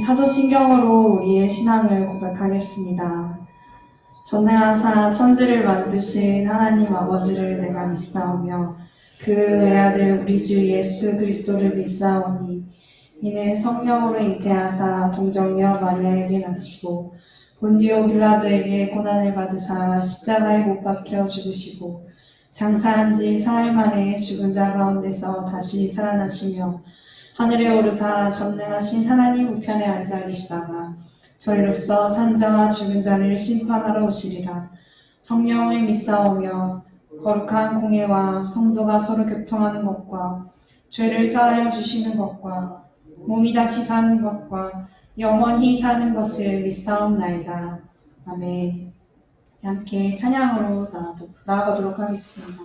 사도신경으로 우리의 신앙을 고백하겠습니다. 전능하사 천지를 만드신 하나님 아버지를 내가 믿사오며 그 외아들 우리 주 예수 그리스도를 믿사오니 이는 성령으로 잉태하사 동정녀 마리아에게 나시고 본디오 빌라도에게 고난을 받으사 십자가에 못 박혀 죽으시고 장사한 지 사흘 만에 죽은 자 가운데서 다시 살아나시며 하늘에 오르사 전능하신 하나님 우편에 앉아 계시다가 저희로서 산자와 죽은 자를 심판하러 오시리라. 성령을 믿사오며 거룩한 공예와 성도가 서로 교통하는 것과 죄를 사하여 주시는 것과 몸이 다시 사는 것과 영원히 사는 것을 믿사옵나이다. 아멘. 함께 찬양으로 나아가도록 하겠습니다.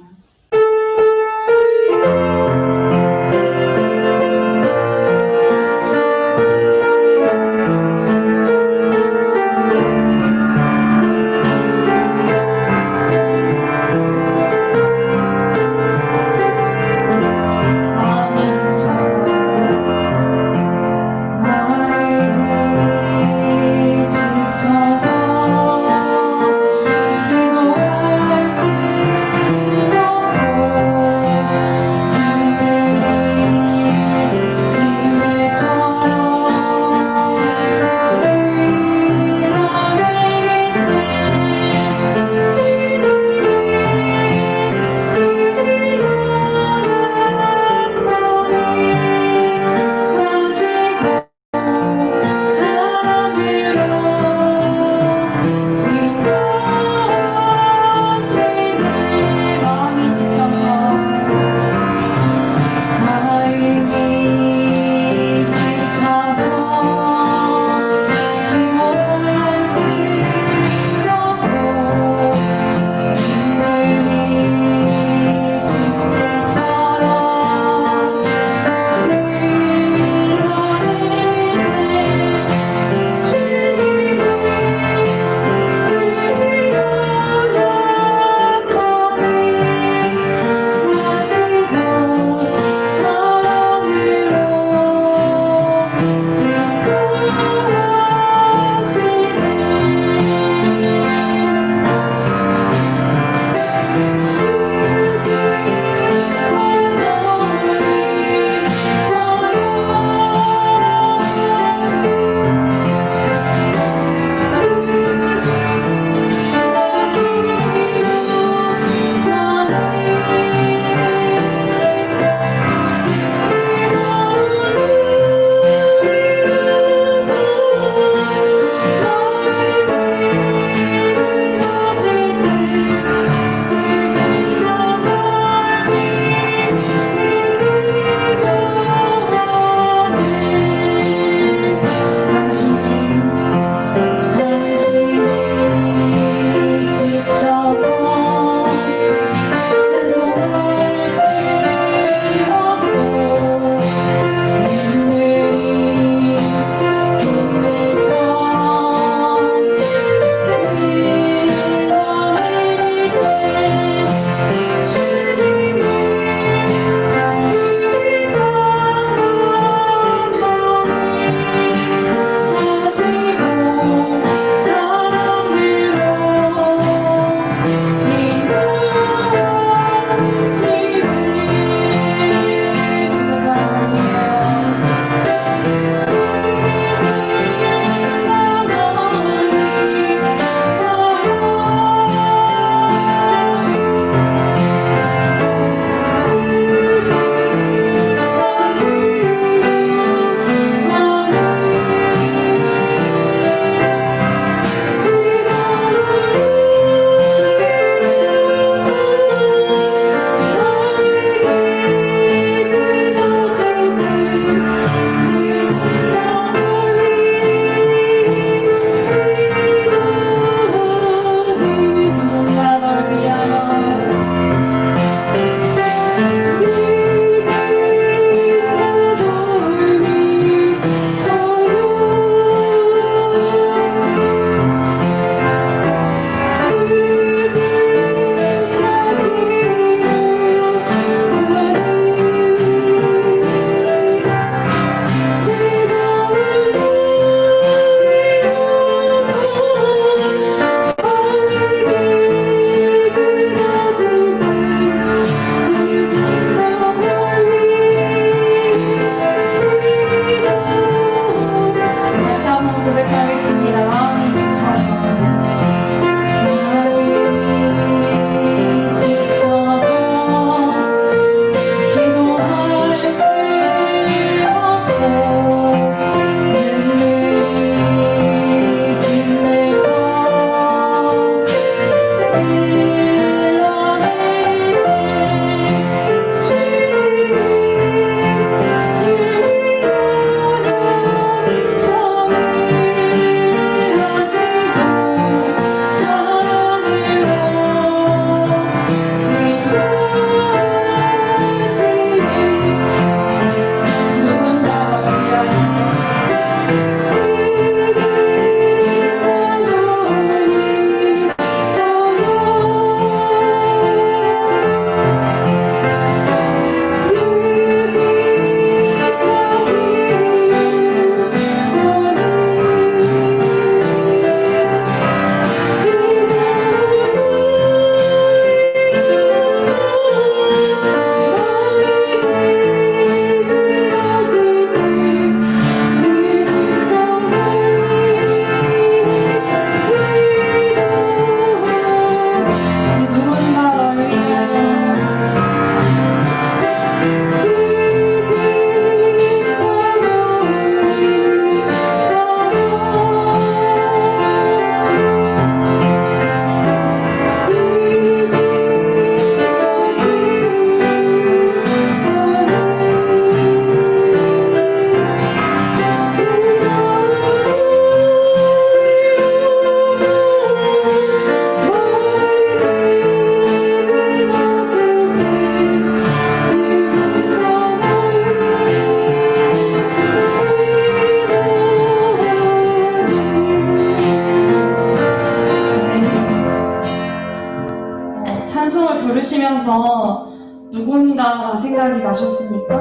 성령을 부르시면서 누군가가 생각이 나셨습니까?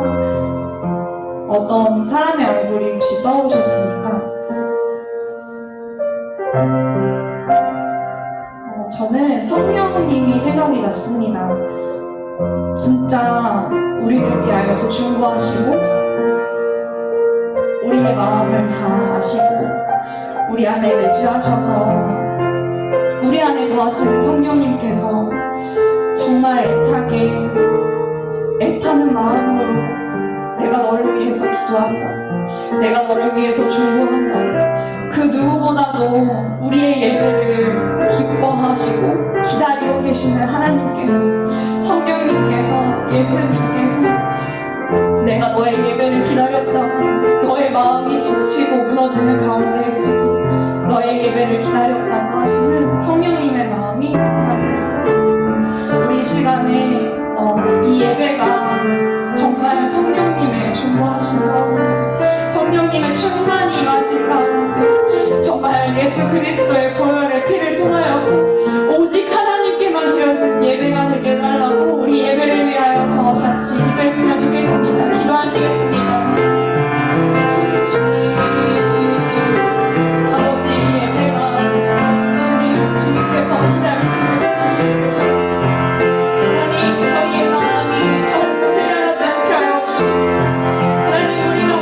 어떤 사람의 얼굴이 혹시 떠오르셨습니까? 저는 성령님이 생각이 났습니다. 진짜 우리를 위하여서 중보하시고 우리의 마음을 다 아시고 우리 안에 내주하셔서 우리 안에 거하시는 성령님께서 정말 애타는 마음으로 내가 너를 위해서 기도한다, 내가 너를 위해서 중보한다, 그 누구보다도 우리의 예배를 기뻐하시고 기다리고 계시는 하나님께서, 성령님께서, 예수님께서 내가 너의 예배를 기다렸다고, 너의 마음이 지치고 무너지는 가운데에서도 너의 예배를 기다렸다고 하시는 성령님의 마음이 생각이 났습니다. 우리 시간에 이 예배가 정말 성령님의 중보하신 가운데, 성령님의 충만히 임하신 가운데, 정말 예수 그리스도의 보혈의 피를 통하여서 오직 하나님께만 드려진 예배가 되게 해달라고 우리 예배를 위하여서 같이 기도했으면 좋겠습니다. 기도하시겠습니다. 주님, 아버지, 이 예배가 주님께서 기다리시는 하나님, 저희의 마음이 다른 곳에 향하지 않게 하여 주시고, 하나님, 우리가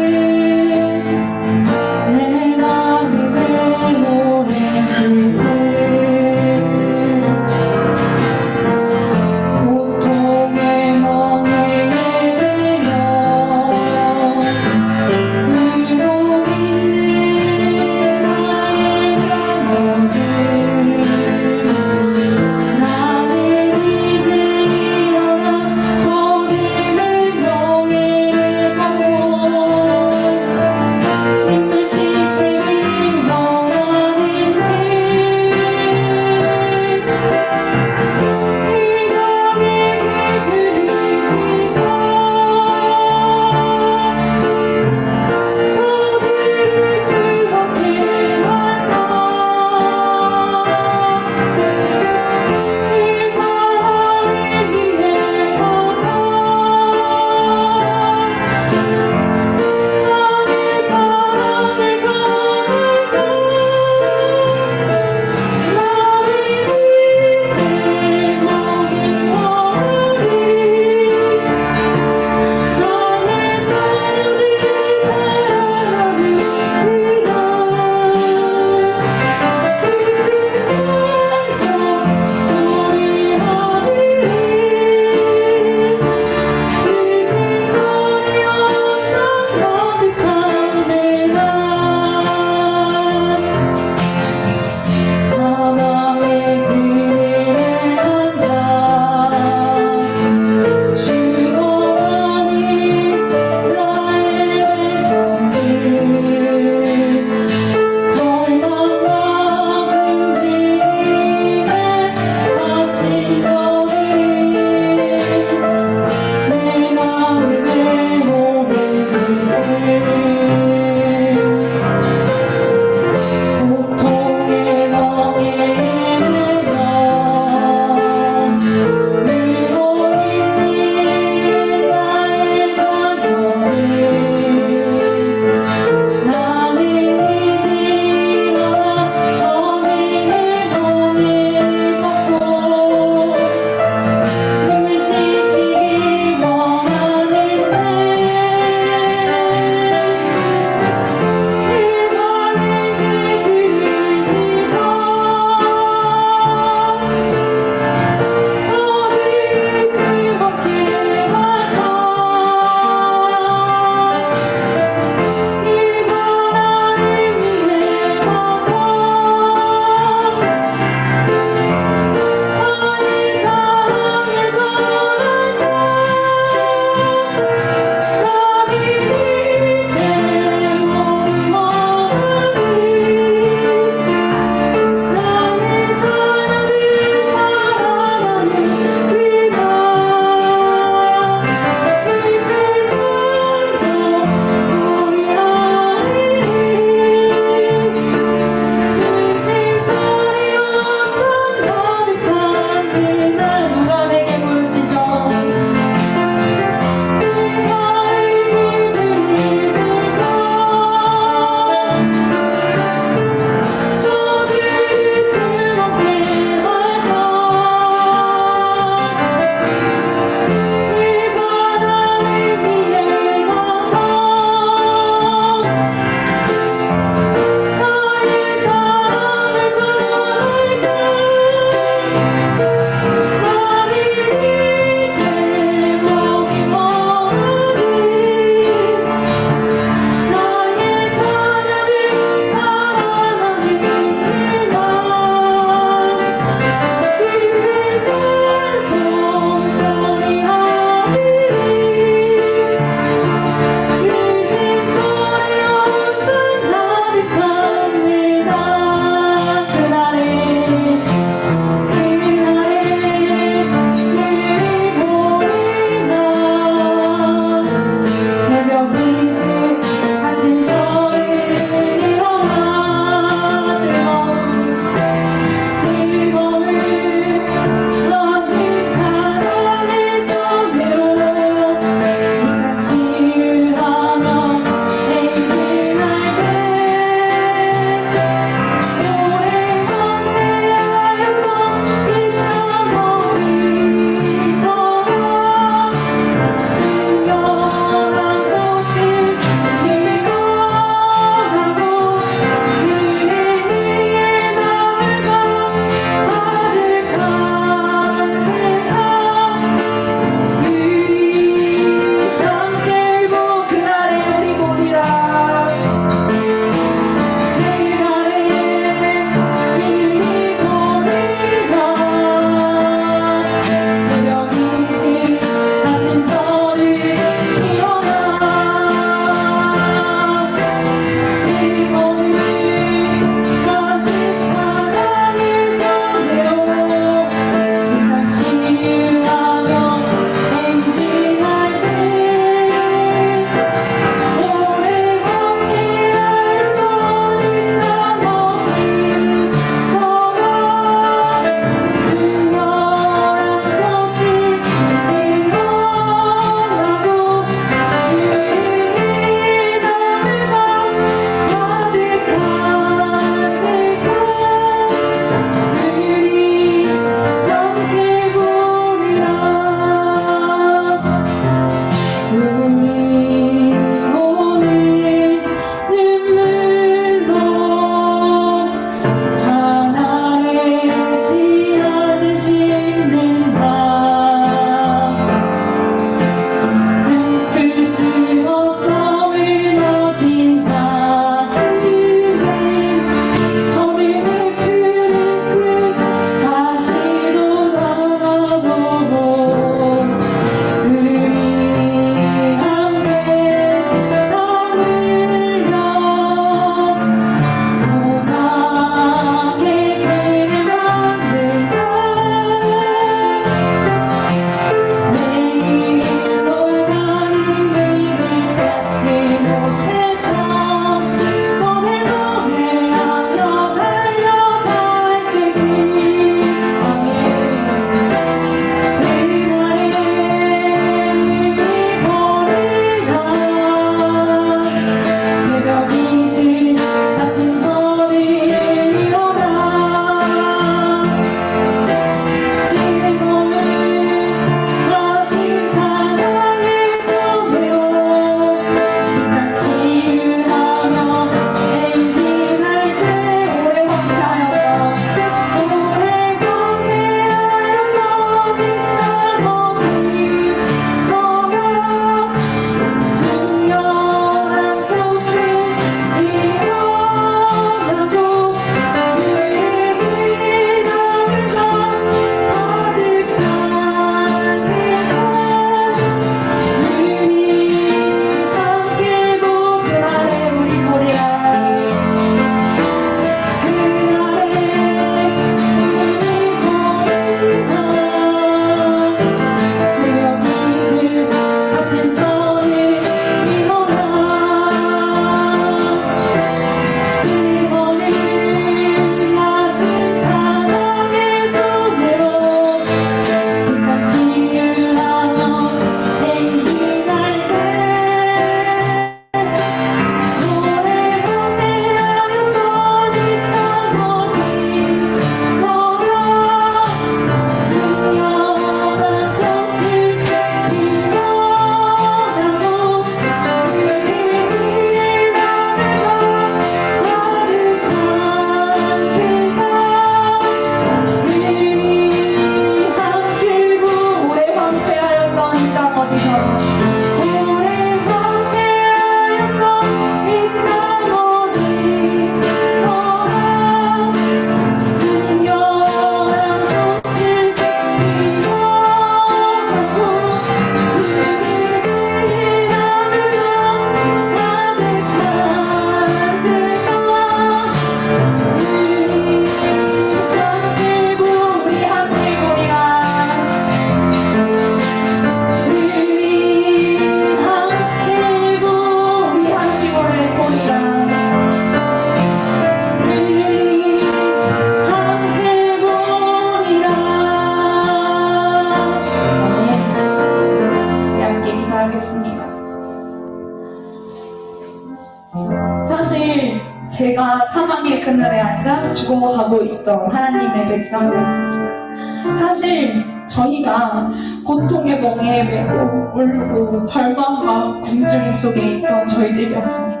다 사망의 그늘에 앉아 죽어가고 있던 하나님의 백성이었습니다. 사실 저희가 고통의 멍에에 매고 울고 절망과 굶주림 속에 있던 저희들이었습니다.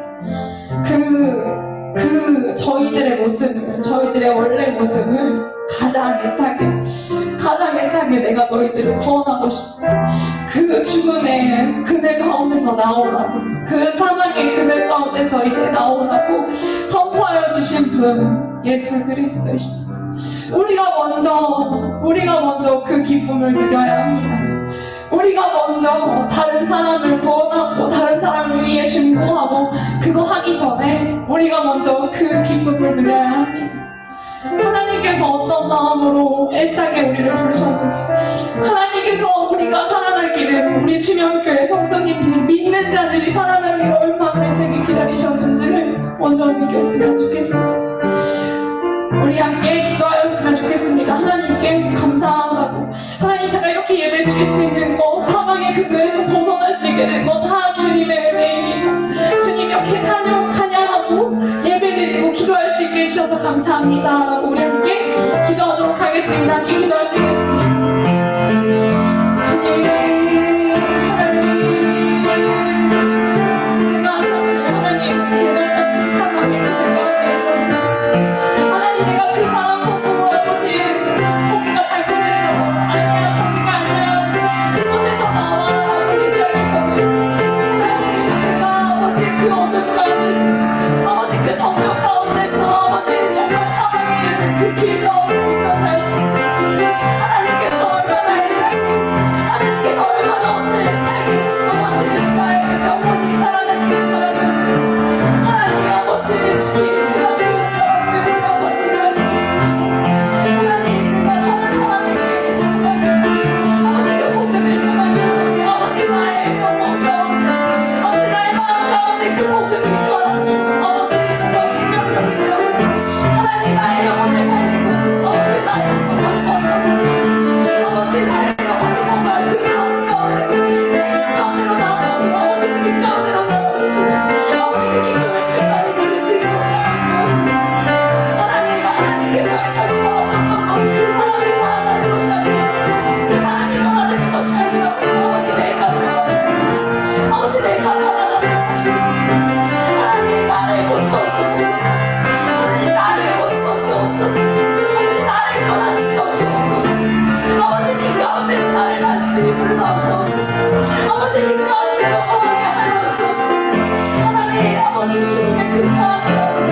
저희들의 모습을, 저희들의 원래 모습을 가장 애타게 내가 너희들을 구원하고 싶어. 그 죽음의 그늘 가운데서 나오라고, 그 사망의 그늘 가운데서 이제 나오라고 선포하여 주신 분 예수 그리스도이십니다. 우리가 먼저 그 기쁨을 누려야 합니다. 우리가 먼저 다른 사람을 구원하고 다른 사람을 위해 중보하고 그거 하기 전에 우리가 먼저 그 기쁨을 누려야 합니다. 하나님께서 어떤 마음으로 애타게 우리를 부르셨는지, 하나님께서 우리가 살아나기를, 우리 주명교회 성도님들이 믿는 자들이 살아나기를 얼마나 되게 기다리셨는지를 먼저 느꼈으면 좋겠습니다. 우리 함께 기도하였으면 좋겠습니다. 하나님께 감사하다고, 하나님 제가 이렇게 예배드릴 수 있는 거, 사망의 그늘에서 벗어날 수 있게 된 거 다 주님의 은혜입니다. 주님 이렇게 찬양하고 예배드리고 기도할 수 있게 해주셔서 감사합니다 라고 우리 함께 기도하도록 하겠습니다. 함께 기도하시겠습니다. 주님 하나님, 제가 사실 사망의 그늘 가운데 있던 하나님, 내가 그 사람 보고 아버지 거기가 잘못됐다고, 아니야 거기가 아니라 그곳에서 나와라고 얘기하기 전에 하나님, 제가 아버지 그 어둠 가운데서, 아버지 그 정욕 가운데서, 아버지 정말 사망에 이르는 그 길 가운데 있던 자였습니다. 하나님께서 얼마나 애타게, 하나님께서 얼마나 엄청나게 아버지 나의 영혼이 살아나기를 바라셨는데, 하나님 아버지 주님, 제가 그 사람들을 아버지 하나님, 내가 다른 사람에게 전하기 전에, 아버지 그 복음을 전하기 전에, 아버지 나의 영혼 가운데, 아버지 나의 마음 가운데 그 복음이 살아서 아버지 정말 생명력이 되어서 하나님 나의 영혼을 살리고, 아버지 나의 영혼을 먼저 살리고, 아버지 나의 영혼이 정말 그 삶 가운데 생명 가운데로 나오고, 아버지 그 빛 가운데로 나오고 있으며, 아버지 그 기쁨을 충만히 누릴 수 있도록 하여 주옵소서. 하나님, 하나님께서 애타게 원하셨던 것, 그 사람이 살아나는 것이 아니라, 그 사람이 변화되는 것이 아니라, 아버지 내가 변화되는, 아버지 내가 살아나는 것이, 하나님 나를 고쳐주옵소서. 하나님 나를 고쳐주옵소서. 아버지 나를 변화시켜 주옵소서. 아버지 빛 가운데로 나를 다시 불러주옵소서. 아버지 빛 가운데로 거하게 하여 주옵소서. 하나님 아버지 주님의 그 사랑 가운데,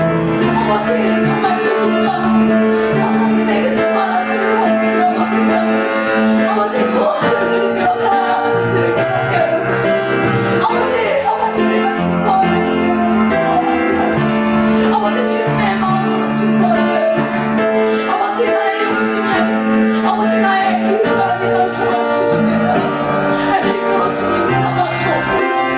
아버지 정말 그 빛 가운데 하나님에게 충만하시는 하나님 아버지 가운데, 아버지 무엇을 누리며 살아가는지를 깨닫게 하여 주시고, 아버지 내가 충만하게 아버지 하시고, 아버지 주님의 마음으로 충만하게 하여 주시고, 아버지 나의 욕심이, 아버지 나의 의가 아니라 정말 주님의 사랑 할 수 있도록 주님 잡아 주옵소서.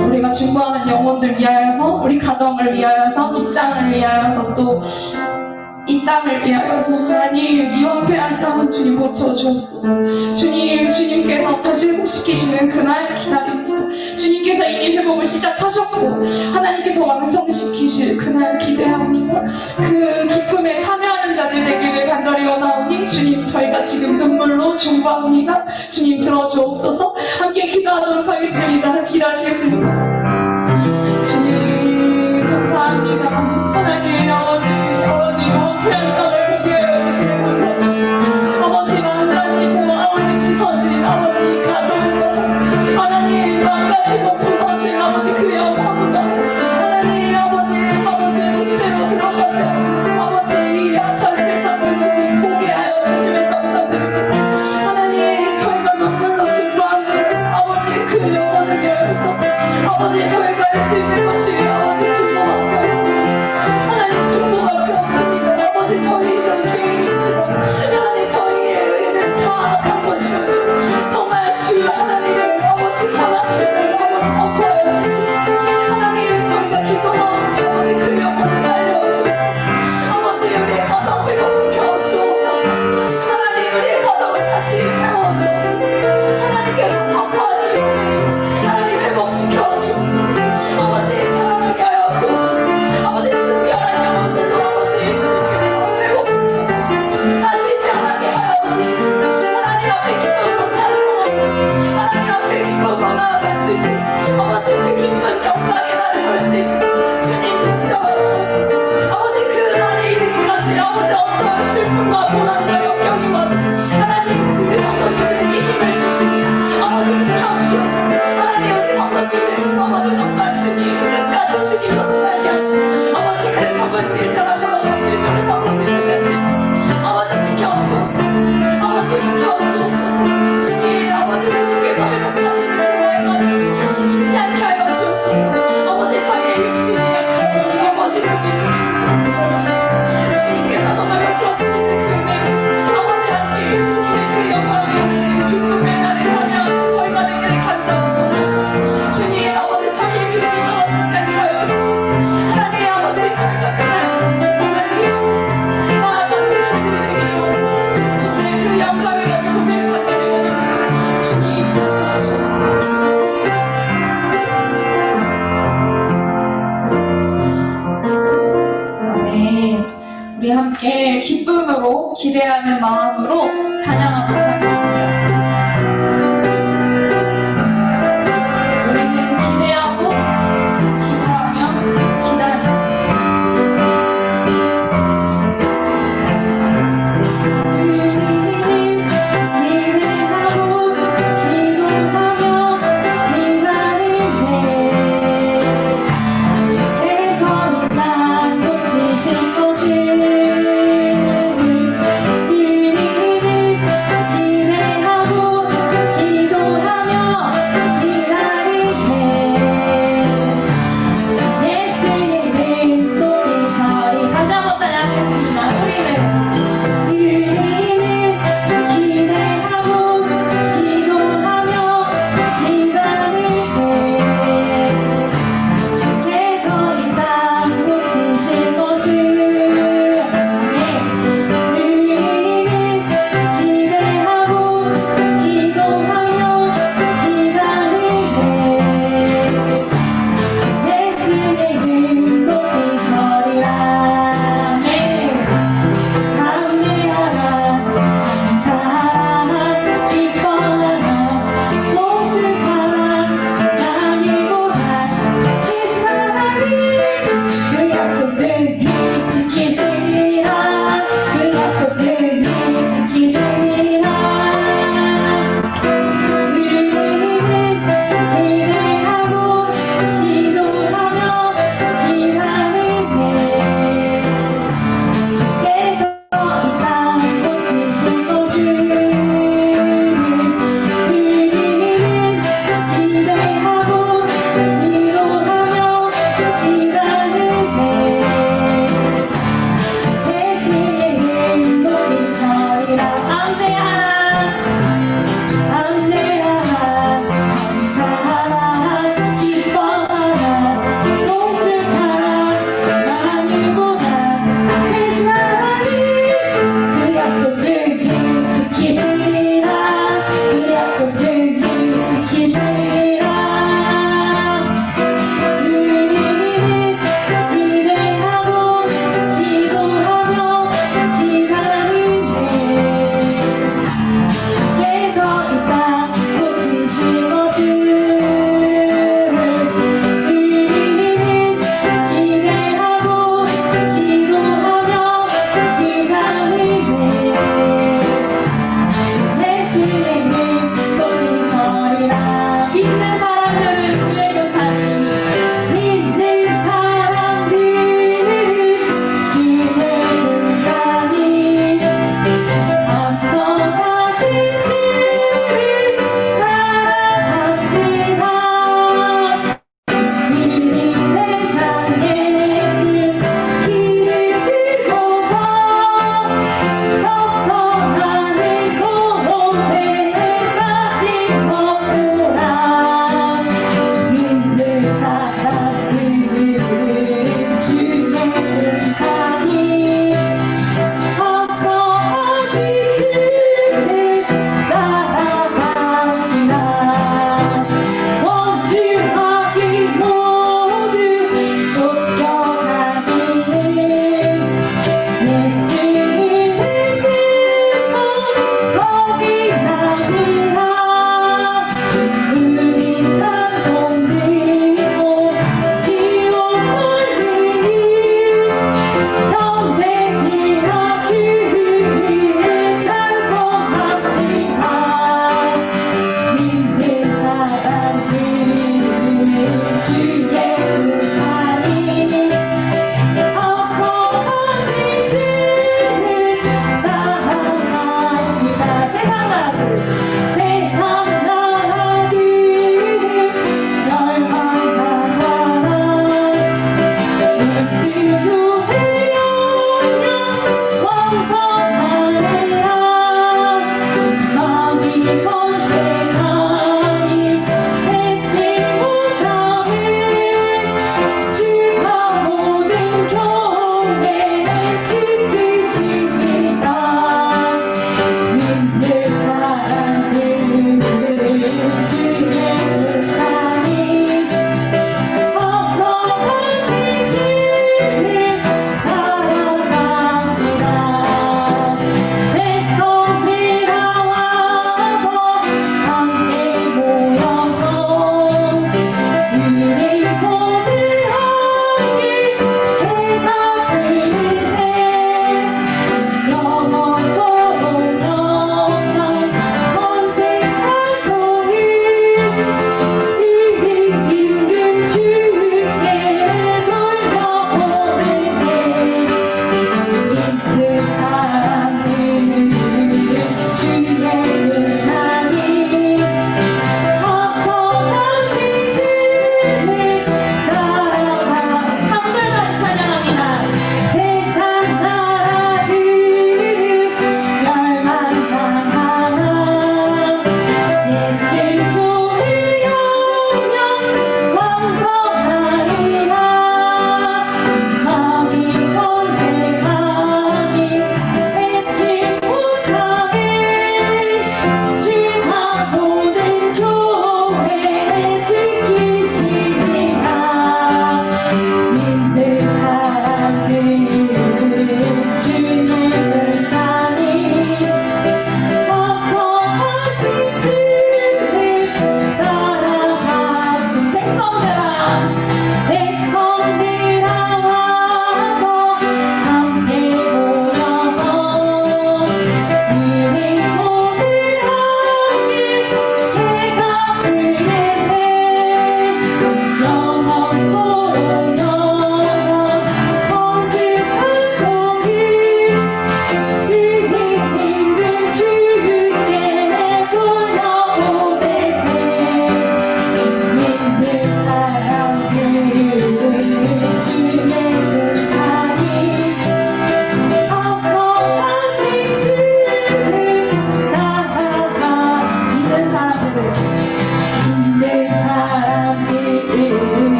우리가 중보하는 영혼들 위하여서, 우리 가정을 위하여서, 직장을 위하여서, 또 이 땅을 위하여서 하나님, 이 황폐한 땅은 주님 고쳐주옵소서. 주님께서 다시 회복시키시는 그날 기다립니다. 주님께서 이미 회복을 시작하셨고 하나님께서 완성시키실 그날 기대합니다. 그 기쁨에 참여하는 자들 되기를 간절히 원하오니 주님, 저희가 지금 눈물로 중보합니다. 주님 들어주옵소서. 함께 기도하도록 하겠습니다. 같이 기도하시겠습니다. 주님 감사합니다. 하나님 아버지 무한한 땅을 보게 하여 주시는 감사합니다. 아버지 망가지고 아버지 부서진 아버지 가정과 하나님 망가지고 부서진 아버지 그 영혼과 하나님 아버지의 뜻대로 흘러가지 않고 아버지 이 약한 세상을 주님 보게 하여 주시면 감사드립니다. 하나님 저희가 눈물로 중보합니다. 아버지 그 영혼을 위하여서 아버지 저희가 할 수 있는 것이 아버지 중보밖에 없습니다. 하나님 중보밖에 없습니다. 아버지 저희도 죄인이지만 하나님 저희의 의는 다 악한 것이오니 정말 주여 하나님을 아버지 사랑심을 아버지 선포하여 주시고 하나님 저희가 기도하오니 아버지 그 영혼을 살려주옵소서. 아버지 우리의 가정 회복시켜 주옵소서. 하나님 우리의 가정을 다시 세워주옵소서. 하나님께서 선포하시는 하나님 회복시켜 주옵소서. 아버지 사랑하게 하여 주옵소서. 아버지 특별한 영혼들로 아버지 주님께서 회복시켜 주시고 다시 태어나게 하여 주시고 하나님 앞에 기쁨으로 찬송하고 하나님 앞에 기쁨으로 나아갈 수 있는 아버지 그 기쁜 영광의 날을 볼 수 있는 주님 붙잡아 주옵소서. 아버지 그 날이 이르기까지 아버지 어떠한 슬픔과 고난과 역경이 와도 하나님 우리 성도님들에게 힘을 주시고 아버지 지켜주시옵소서. 하나님 우리 성도님들 아버지 정말 주님 끝까지 주님 놓지 아니하고 아버지 그 적은 일들아 걸어갈 수 있는 우리 성도님들 되시고 아버지 지켜주옵소서. 아버지 지켜주옵소서. 주님 아버지 주님께서 회복하시는 그날까지 지치지 않게 하여 주옵소서. 아버지 저희의 육신이 약하고 아버지 주님께서 정말 베풀어주시는 그 은혜를 아버지 함께 주님의 그 영광의 기쁨의 날에 참여하고 저희가 되기를 간절히 원합니다. 주님 아버지 저희의 믿음이 떨어지지 않게 하여 주시고 하나님 아버지 저희가 그날 정말 주님 나아가는 저희들이 되기를 원합니다. 주님의 그 영광의 기쁨을 간절히 원합니다. 주님 잡아주옵소서. 아멘. 우리 함께 기쁨으로 기대하는 마음으로 찬양하도록 하겠습니다. 우리는 기대하고 기도하며 기다립니다. 우리는 기대하고 기도하며 기다리네. 주께서 이 땅 고치실 것을 우리는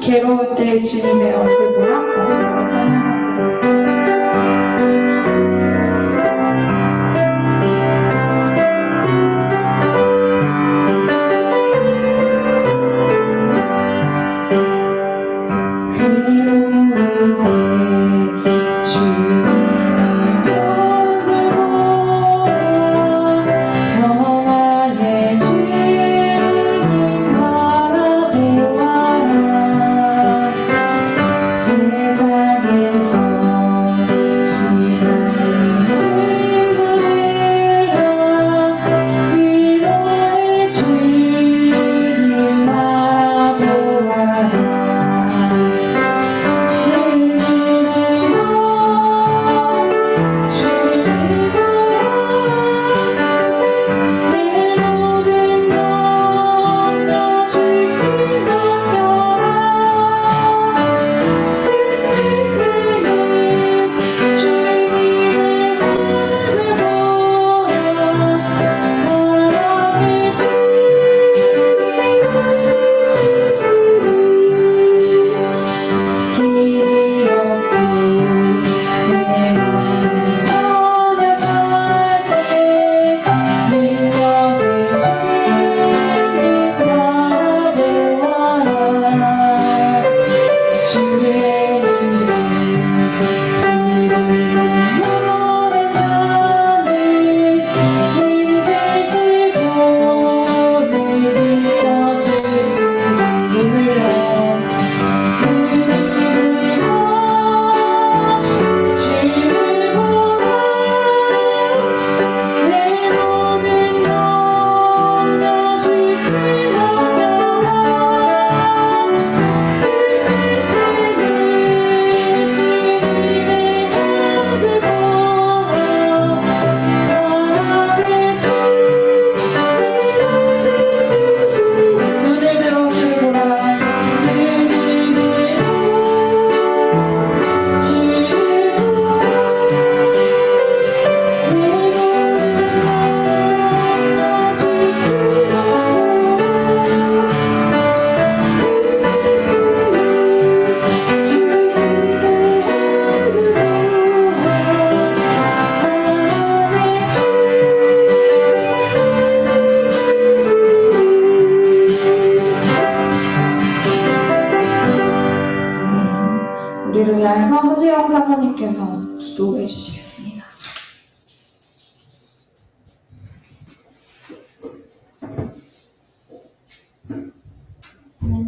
괴로울 때 주님의 얼굴 보라 마지막으로 찬양합니다. 세상에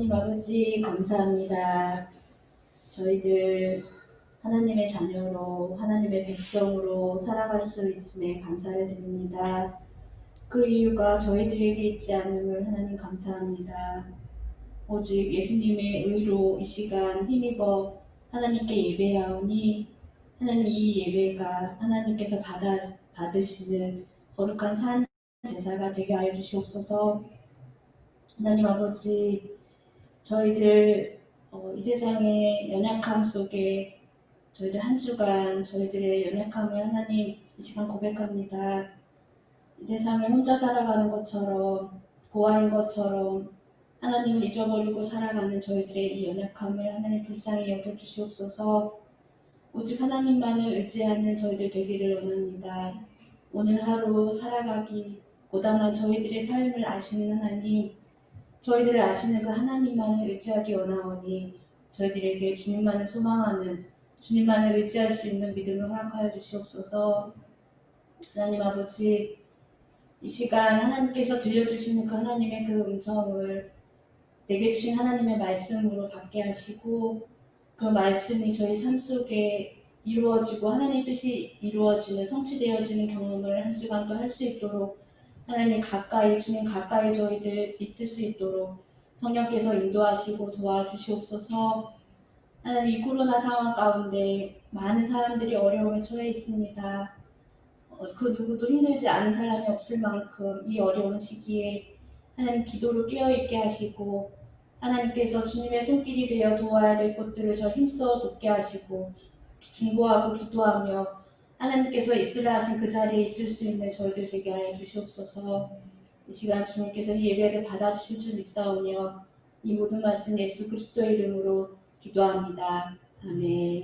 하나님 아버지 감사합니다. 저희들 하나님의 자녀로 하나님의 백성으로 살아갈 수 있음에 감사를 드립니다. 그 이유가 저희들에게 있지 않음을 하나님 감사합니다. 오직 예수님의 의로 이 시간 힘입어 하나님께 예배하오니 하나님 이 예배가 하나님께서 받으시는 거룩한 산 제사가 되게 하여 주시옵소서. 하나님 아버지, 저희들 이 세상의 연약함 속에 저희들 한 주간 저희들의 연약함을 하나님 이 시간 고백합니다. 이 세상에 혼자 살아가는 것처럼 고아인 것처럼 하나님을 잊어버리고 살아가는 저희들의 이 연약함을 하나님 불쌍히 여겨주시옵소서. 오직 하나님만을 의지하는 저희들 되기를 원합니다. 오늘 하루 살아가기 고단한 저희들의 삶을 아시는 하나님, 저희들을 아시는 그 하나님만을 의지하기 원하오니 저희들에게 주님만을 소망하는, 주님만을 의지할 수 있는 믿음을 허락하여 주시옵소서. 하나님 아버지, 이 시간 하나님께서 들려주시는 그 하나님의 그 음성을 내게 주신 하나님의 말씀으로 받게 하시고, 그 말씀이 저희 삶 속에 이루어지고 하나님 뜻이 이루어지는, 성취되어지는 경험을 한 주간 또 할 수 있도록 하나님 가까이, 주님 가까이 저희들 있을 수 있도록 성령께서 인도하시고 도와주시옵소서. 하나님, 이 코로나 상황 가운데 많은 사람들이 어려움에 처해 있습니다. 그 누구도 힘들지 않은 사람이 없을 만큼 이 어려운 시기에 하나님 기도로 깨어있게 하시고, 하나님께서 주님의 손길이 되어 도와야 될 것들을 저 힘써 돕게 하시고, 중보하고 기도하며 하나님께서 있으라 하신 그 자리에 있을 수 있는 저희들 되게 하여 주시옵소서. 이 시간 주님께서 이 예배를 받아주실 줄 믿사오며 이 모든 말씀 예수 그리스도의 이름으로 기도합니다. 아멘.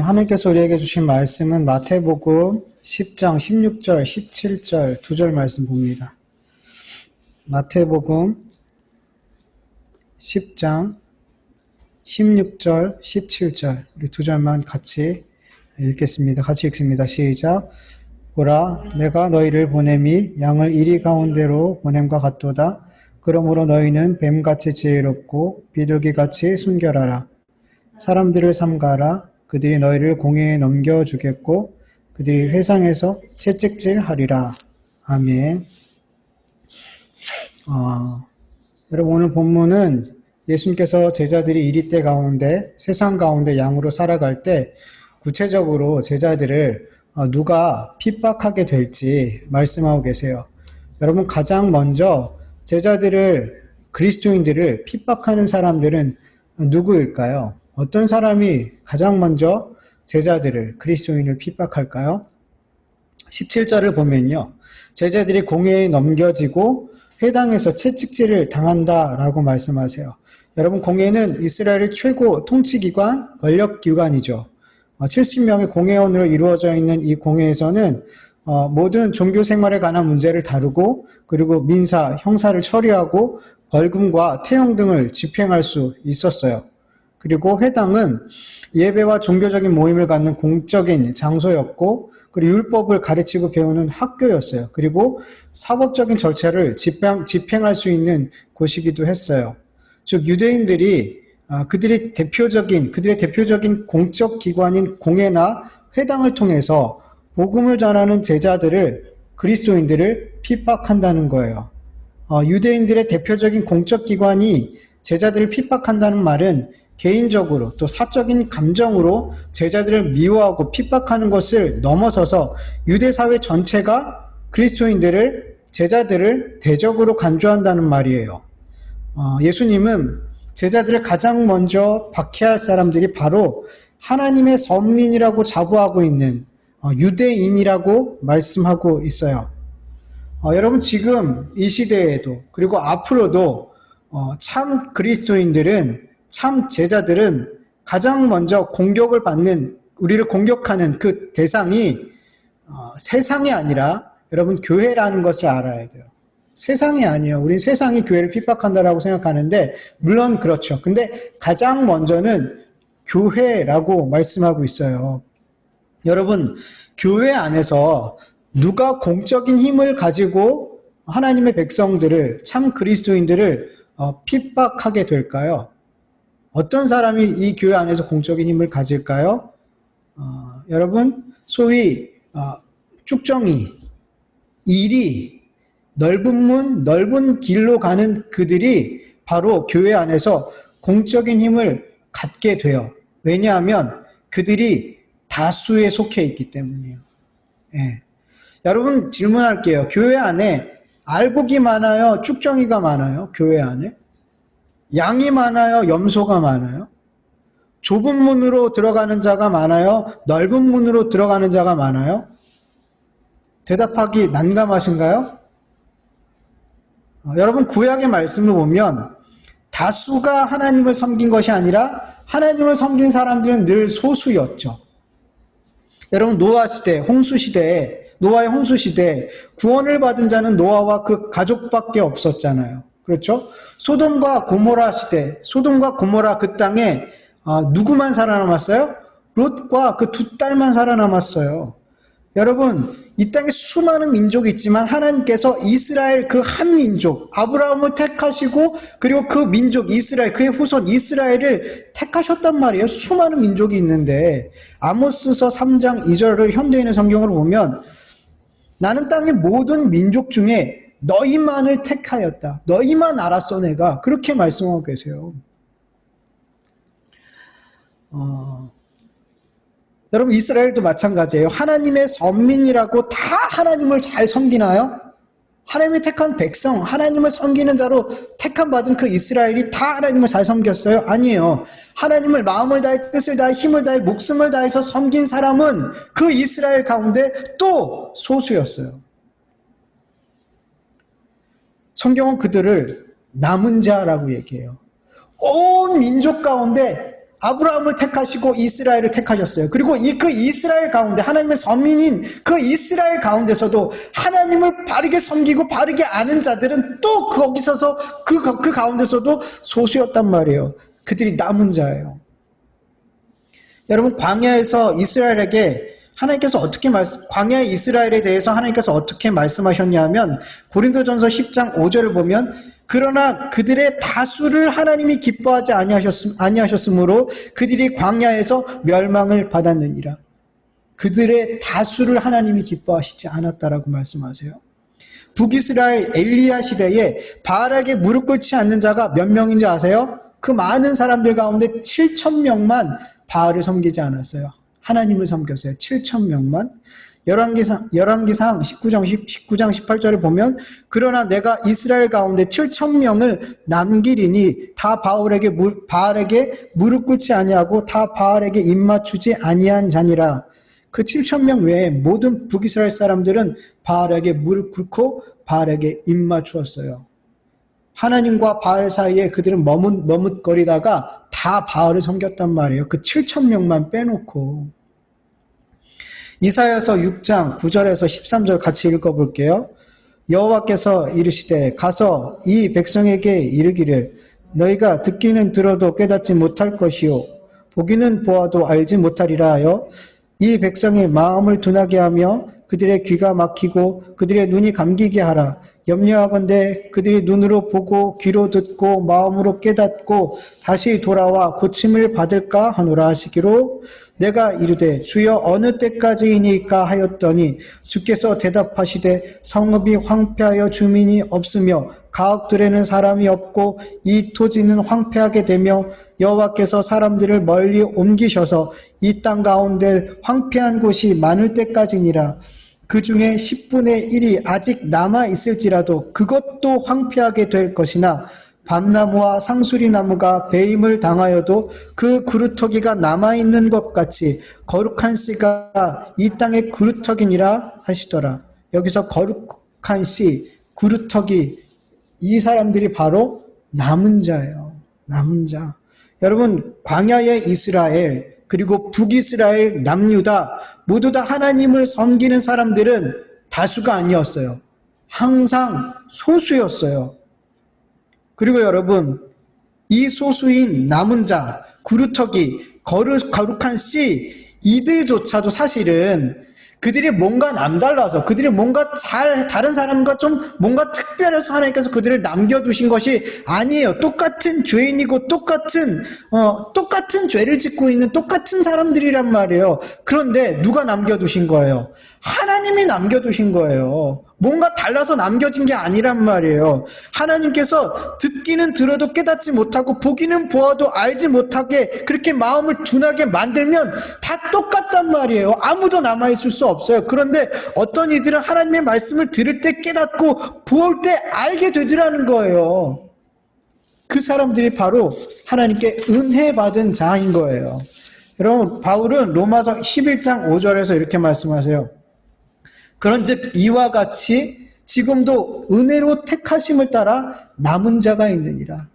하나님께서 우리에게 주신 말씀은 마태복음 10장 16절, 17절 두 절 말씀 봅니다. 마태복음 10장 16절, 17절 우리 두 절만 같이 읽겠습니다. 같이 읽습니다. 시작. 보라, 내가 너희를 보냄이 양을 이리 가운데로 보냄과 같도다. 그러므로 너희는 뱀같이 지혜롭고 비둘기같이 순결하라. 사람들을 삼가라. 그들이 너희를 공회에 넘겨주겠고 그들이 회상에서 채찍질하리라. 아멘. 여러분, 오늘 본문은 예수님께서 제자들이 이리때 가운데 세상 가운데 양으로 살아갈 때 구체적으로 제자들을 누가 핍박하게 될지 말씀하고 계세요. 여러분, 가장 먼저 제자들을, 그리스도인들을 핍박하는 사람들은 누구일까요? 어떤 사람이 가장 먼저 제자들을, 그리스도인을 핍박할까요? 17절을 보면요, 제자들이 공회에 넘겨지고 회당에서 채찍질을 당한다라고 말씀하세요. 여러분, 공회는 이스라엘의 최고 통치기관, 권력기관이죠. 70명의 공회원으로 이루어져 있는 이 공회에서는 모든 종교 생활에 관한 문제를 다루고, 그리고 민사, 형사를 처리하고 벌금과 태형 등을 집행할 수 있었어요. 그리고 회당은 예배와 종교적인 모임을 갖는 공적인 장소였고, 그리고 율법을 가르치고 배우는 학교였어요. 그리고 사법적인 절차를 집행할 수 있는 곳이기도 했어요. 즉, 유대인들이 그들의 대표적인 공적 기관인 공회나 회당을 통해서 복음을 전하는 제자들을, 그리스도인들을 핍박한다는 거예요. 유대인들의 대표적인 공적 기관이 제자들을 핍박한다는 말은 개인적으로 또 사적인 감정으로 제자들을 미워하고 핍박하는 것을 넘어서서 유대 사회 전체가 그리스도인들을 제자들을 대적으로 간주한다는 말이에요. 예수님은 제자들을 가장 먼저 박해할 사람들이 바로 하나님의 선민이라고 자부하고 있는 유대인이라고 말씀하고 있어요. 여러분 지금 이 시대에도 그리고 앞으로도 참 그리스도인들은 참 제자들은 가장 먼저 공격을 받는 우리를 공격하는 그 대상이 세상이 아니라 여러분 교회라는 것을 알아야 돼요. 세상이 아니에요. 우린 세상이 교회를 핍박한다라고 생각하는데 물론 그렇죠. 근데 가장 먼저는 교회라고 말씀하고 있어요. 여러분 교회 안에서 누가 공적인 힘을 가지고 하나님의 백성들을 참 그리스도인들을 핍박하게 될까요? 어떤 사람이 이 교회 안에서 공적인 힘을 가질까요? 여러분 소위 쭉정이 일이 넓은 문 넓은 길로 가는 그들이 바로 교회 안에서 공적인 힘을 갖게 돼요. 왜냐하면 그들이 다수에 속해 있기 때문이에요. 예. 여러분 질문할게요. 교회 안에 알곡이 많아요? 쭉정이가 많아요? 교회 안에? 양이 많아요? 염소가 많아요? 좁은 문으로 들어가는 자가 많아요? 넓은 문으로 들어가는 자가 많아요? 대답하기 난감하신가요? 여러분 구약의 말씀을 보면 다수가 하나님을 섬긴 것이 아니라 하나님을 섬긴 사람들은 늘 소수였죠. 여러분 노아 시대, 홍수 시대에 노아의 홍수 시대에 구원을 받은 자는 노아와 그 가족밖에 없었잖아요. 그렇죠? 소돔과 고모라 시대, 소돔과 고모라 그 땅에 누구만 살아남았어요? 롯과 그 두 딸만 살아남았어요. 여러분 이 땅에 수많은 민족이 있지만 하나님께서 이스라엘 그 한 민족 아브라함을 택하시고 그리고 그 민족 이스라엘 그의 후손 이스라엘을 택하셨단 말이에요. 수많은 민족이 있는데 아모스서 3장 2절을 현대인의 성경을 보면 나는 땅의 모든 민족 중에 너희만을 택하였다. 너희만 알았어 내가. 그렇게 말씀하고 계세요. 여러분 이스라엘도 마찬가지예요. 하나님의 선민이라고 다 하나님을 잘 섬기나요? 하나님의 택한 백성, 하나님을 섬기는 자로 택함 받은 그 이스라엘이 다 하나님을 잘 섬겼어요? 아니에요. 하나님을 마음을 다해 뜻을 다해 힘을 다해 목숨을 다해서 섬긴 사람은 그 이스라엘 가운데 또 소수였어요. 성경은 그들을 남은 자라고 얘기해요. 온 민족 가운데 아브라함을 택하시고 이스라엘을 택하셨어요. 그리고 그 이스라엘 가운데 하나님의 선민인 그 이스라엘 가운데서도 하나님을 바르게 섬기고 바르게 아는 자들은 또 거기서서 그 가운데서도 소수였단 말이에요. 그들이 남은 자예요. 여러분 광야에서 이스라엘에게 하나님께서 광야의 이스라엘에 대해서 하나님께서 어떻게 말씀하셨냐면 고린도전서 10장 5절을 보면 그러나 그들의 다수를 하나님이 기뻐하지 아니하셨으므로 그들이 광야에서 멸망을 받았느니라. 그들의 다수를 하나님이 기뻐하시지 않았다라고 말씀하세요. 북이스라엘 엘리야 시대에 바알에게 무릎 꿇지 않는 자가 몇 명인지 아세요? 그 많은 사람들 가운데 7,000명만 바알을 섬기지 않았어요. 하나님을 섬겼어요. 7,000명만. 열왕기상 19장 18절을 보면 그러나 내가 이스라엘 가운데 7,000명을 남기리니 다 바알에게 무릎 꿇지 아니하고 다 바알에게 입맞추지 아니한 자니라. 그 7,000명 외에 모든 북이스라엘 사람들은 바알에게 무릎 꿇고 바알에게 입맞추었어요. 하나님과 바알 사이에 그들은 머뭇거리다가 다 바알을 섬겼단 말이에요. 그 7,000명만 빼놓고. 이사야서 6장 9절에서 13절 같이 읽어볼게요. 여호와께서 이르시되 가서 이 백성에게 이르기를 너희가 듣기는 들어도 깨닫지 못할 것이요 보기는 보아도 알지 못하리라 하여 이 백성의 마음을 둔하게 하며 그들의 귀가 막히고 그들의 눈이 감기게 하라. 염려하건대 그들이 눈으로 보고 귀로 듣고 마음으로 깨닫고 다시 돌아와 고침을 받을까 하노라 하시기로 내가 이르되 주여 어느 때까지이니까 하였더니 주께서 대답하시되 성읍이 황폐하여 주민이 없으며 가옥들에는 사람이 없고 이 토지는 황폐하게 되며 여호와께서 사람들을 멀리 옮기셔서 이 땅 가운데 황폐한 곳이 많을 때까지니라. 그 중에 10분의 1이 아직 남아 있을지라도 그것도 황폐하게 될 것이나 밤나무와 상수리나무가 배임을 당하여도 그 그루터기가 남아있는 것 같이 거룩한 씨가 이 땅의 그루터기니라 하시더라. 여기서 거룩한 씨, 그루터기, 이 사람들이 바로 남은 자예요. 남은 자. 여러분, 광야의 이스라엘, 그리고 북이스라엘, 남유다 모두 다 하나님을 섬기는 사람들은 다수가 아니었어요. 항상 소수였어요. 그리고 여러분, 이 소수인 남은 자, 구루터기, 거룩한 씨, 이들조차도 사실은 그들이 뭔가 남달라서, 그들이 뭔가 다른 사람과 좀 뭔가 특별해서 하나님께서 그들을 남겨두신 것이 아니에요. 똑같은 죄인이고 똑같은 죄를 짓고 있는 똑같은 사람들이란 말이에요. 그런데 누가 남겨두신 거예요? 하나님이 남겨두신 거예요. 뭔가 달라서 남겨진 게 아니란 말이에요. 하나님께서 듣기는 들어도 깨닫지 못하고 보기는 보아도 알지 못하게 그렇게 마음을 둔하게 만들면 다 똑같단 말이에요. 아무도 남아있을 수 없어요. 그런데 어떤 이들은 하나님의 말씀을 들을 때 깨닫고 볼 때 알게 되더라는 거예요. 그 사람들이 바로 하나님께 은혜 받은 자인 거예요. 여러분, 바울은 로마서 11장 5절에서 이렇게 말씀하세요. 그런즉 이와 같이 지금도 은혜로 택하심을 따라 남은 자가 있느니라.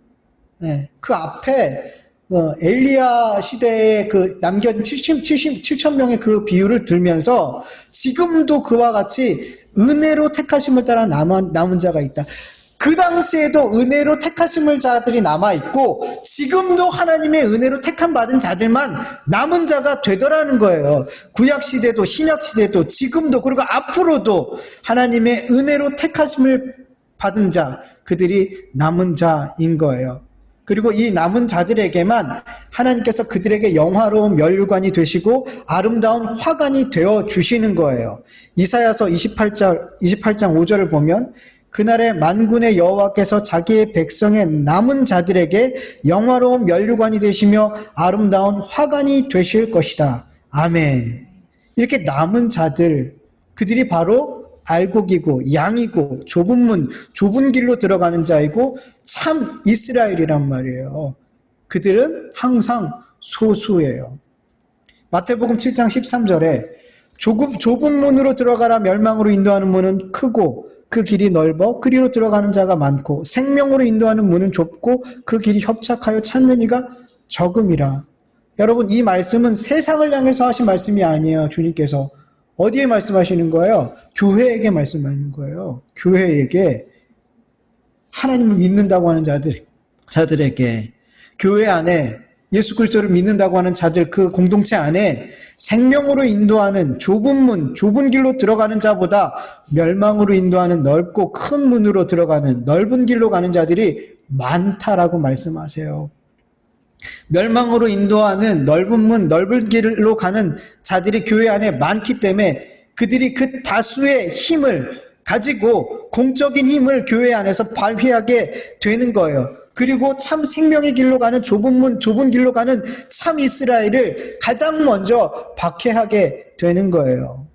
네, 그 앞에 엘리야 시대에 그 남겨진 7천 명의 그 비유를 들면서 지금도 그와 같이 은혜로 택하심을 따라 남은 자가 있다. 그 당시에도 은혜로 택하심을 자들이 남아있고 지금도 하나님의 은혜로 택함 받은 자들만 남은 자가 되더라는 거예요. 구약시대도 신약시대도 지금도 그리고 앞으로도 하나님의 은혜로 택하심을 받은 자, 그들이 남은 자인 거예요. 그리고 이 남은 자들에게만 하나님께서 그들에게 영화로운 면류관이 되시고 아름다운 화관이 되어 주시는 거예요. 이사야서 28장 5절을 보면 그날에 만군의 여호와께서 자기의 백성의 남은 자들에게 영화로운 면류관이 되시며 아름다운 화관이 되실 것이다. 아멘. 이렇게 남은 자들, 그들이 바로 알곡이고 양이고 좁은 문, 좁은 길로 들어가는 자이고 참 이스라엘이란 말이에요. 그들은 항상 소수예요. 마태복음 7장 13절에 좁은 문으로 들어가라 멸망으로 인도하는 문은 크고 그 길이 넓어 그리로 들어가는 자가 많고 생명으로 인도하는 문은 좁고 그 길이 협착하여 찾는 이가 적음이라. 여러분, 이 말씀은 세상을 향해서 하신 말씀이 아니에요. 주님께서 어디에 말씀하시는 거예요? 교회에게 말씀하시는 거예요. 교회에게, 하나님을 믿는다고 하는 자들에게, 교회 안에 예수 그리스도를 믿는다고 하는 자들, 그 공동체 안에 생명으로 인도하는 좁은 문, 좁은 길로 들어가는 자보다 멸망으로 인도하는 넓고 큰 문으로 들어가는 넓은 길로 가는 자들이 많다라고 말씀하세요. 멸망으로 인도하는 넓은 문, 넓은 길로 가는 자들이 교회 안에 많기 때문에 그들이 그 다수의 힘을 가지고 공적인 힘을 교회 안에서 발휘하게 되는 거예요. 그리고 참 생명의 길로 가는 좁은 문, 좁은 길로 가는 참 이스라엘을 가장 먼저 박해하게 되는 거예요.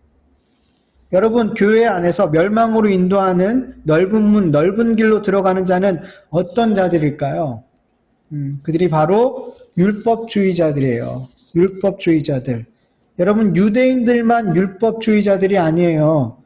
여러분, 교회 안에서 멸망으로 인도하는 넓은 문, 넓은 길로 들어가는 자는 어떤 자들일까요? 그들이 바로 율법주의자들이에요. 율법주의자들. 여러분, 유대인들만 율법주의자들이 아니에요.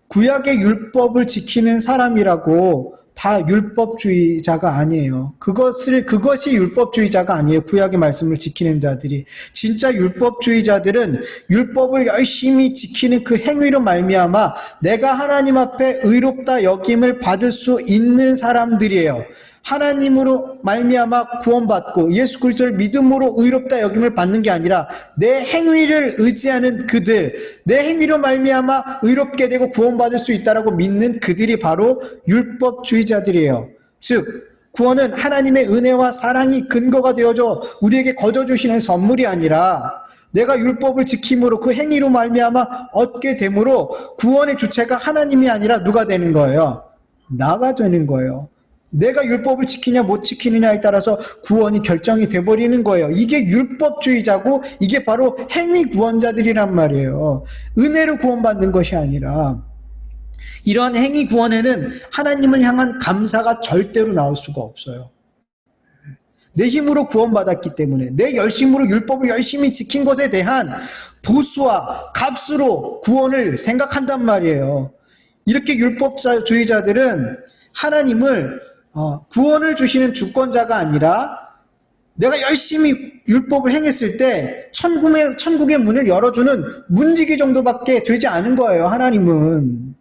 구약의 율법을 지키는 사람이라고 다 율법주의자가 아니에요. 그것이 율법주의자가 아니에요. 구약의 말씀을 지키는 자들이. 진짜 율법주의자들은 율법을 열심히 지키는 그 행위로 말미암아 내가 하나님 앞에 의롭다 여김을 받을 수 있는 사람들이에요. 하나님으로 말미암아 구원받고 예수 그리스도를 믿음으로 의롭다 여김을 받는 게 아니라 내 행위를 의지하는 그들, 내 행위로 말미암아 의롭게 되고 구원받을 수 있다라고 믿는 그들이 바로 율법주의자들이에요. 즉 구원은 하나님의 은혜와 사랑이 근거가 되어져 우리에게 거저주시는 선물이 아니라 내가 율법을 지킴으로 그 행위로 말미암아 얻게 되므로 구원의 주체가 하나님이 아니라 누가 되는 거예요? 나가 되는 거예요. 내가 율법을 지키냐 못 지키느냐에 따라서 구원이 결정이 돼버리는 거예요. 이게 율법주의자고 이게 바로 행위 구원자들이란 말이에요. 은혜로 구원받는 것이 아니라 이러한 행위 구원에는 하나님을 향한 감사가 절대로 나올 수가 없어요. 내 힘으로 구원받았기 때문에 내 열심으로 율법을 열심히 지킨 것에 대한 보수와 값으로 구원을 생각한단 말이에요. 이렇게 율법주의자들은 하나님을 구원을 주시는 주권자가 아니라 내가 열심히 율법을 행했을 때 천국의 문을 열어주는 문지기 정도밖에 되지 않은 거예요. 하나님은.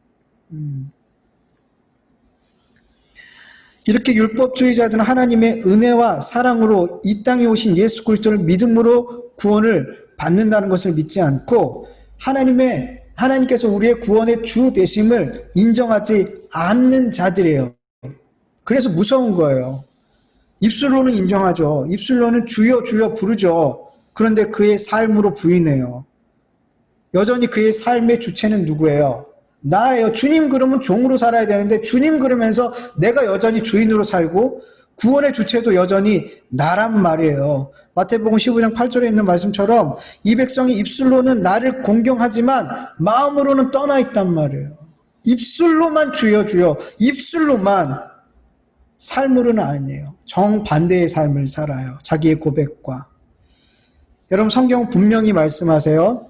이렇게 율법주의자들은 하나님의 은혜와 사랑으로 이 땅에 오신 예수 그리스도를 믿음으로 구원을 받는다는 것을 믿지 않고 하나님께서 우리의 구원의 주 되심을 인정하지 않는 자들이에요. 그래서 무서운 거예요. 입술로는 인정하죠. 입술로는 주여 주여 부르죠. 그런데 그의 삶으로 부인해요. 여전히 그의 삶의 주체는 누구예요? 나예요. 주님 그러면 종으로 살아야 되는데 주님 그러면서 내가 여전히 주인으로 살고 구원의 주체도 여전히 나란 말이에요. 마태복음 15장 8절에 있는 말씀처럼 이 백성이 입술로는 나를 공경하지만 마음으로는 떠나 있단 말이에요. 입술로만 주여 주여, 입술로만, 삶으로는 아니에요. 정반대의 삶을 살아요. 자기의 고백과. 여러분 성경은 분명히 말씀하세요.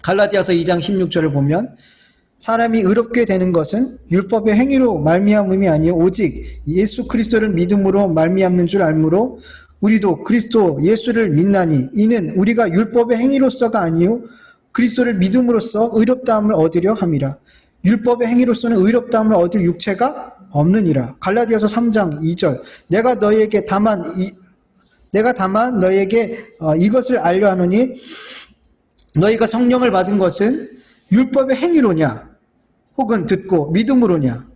갈라디아서 2장 16절을 보면 사람이 의롭게 되는 것은 율법의 행위로 말미암음이 아니요 오직 예수 그리스도를 믿음으로 말미암는 줄 알므로 우리도 그리스도 예수를 믿나니 이는 우리가 율법의 행위로서가 아니요 그리스도를 믿음으로써 의롭다함을 얻으려 함이라. 율법의 행위로서는 의롭다함을 얻을 육체가 없느니라. 갈라디아서 3장 2절 내가 다만 너희에게 이것을 알려 하노니 너희가 성령을 받은 것은 율법의 행위로냐 혹은 듣고 믿음으로냐.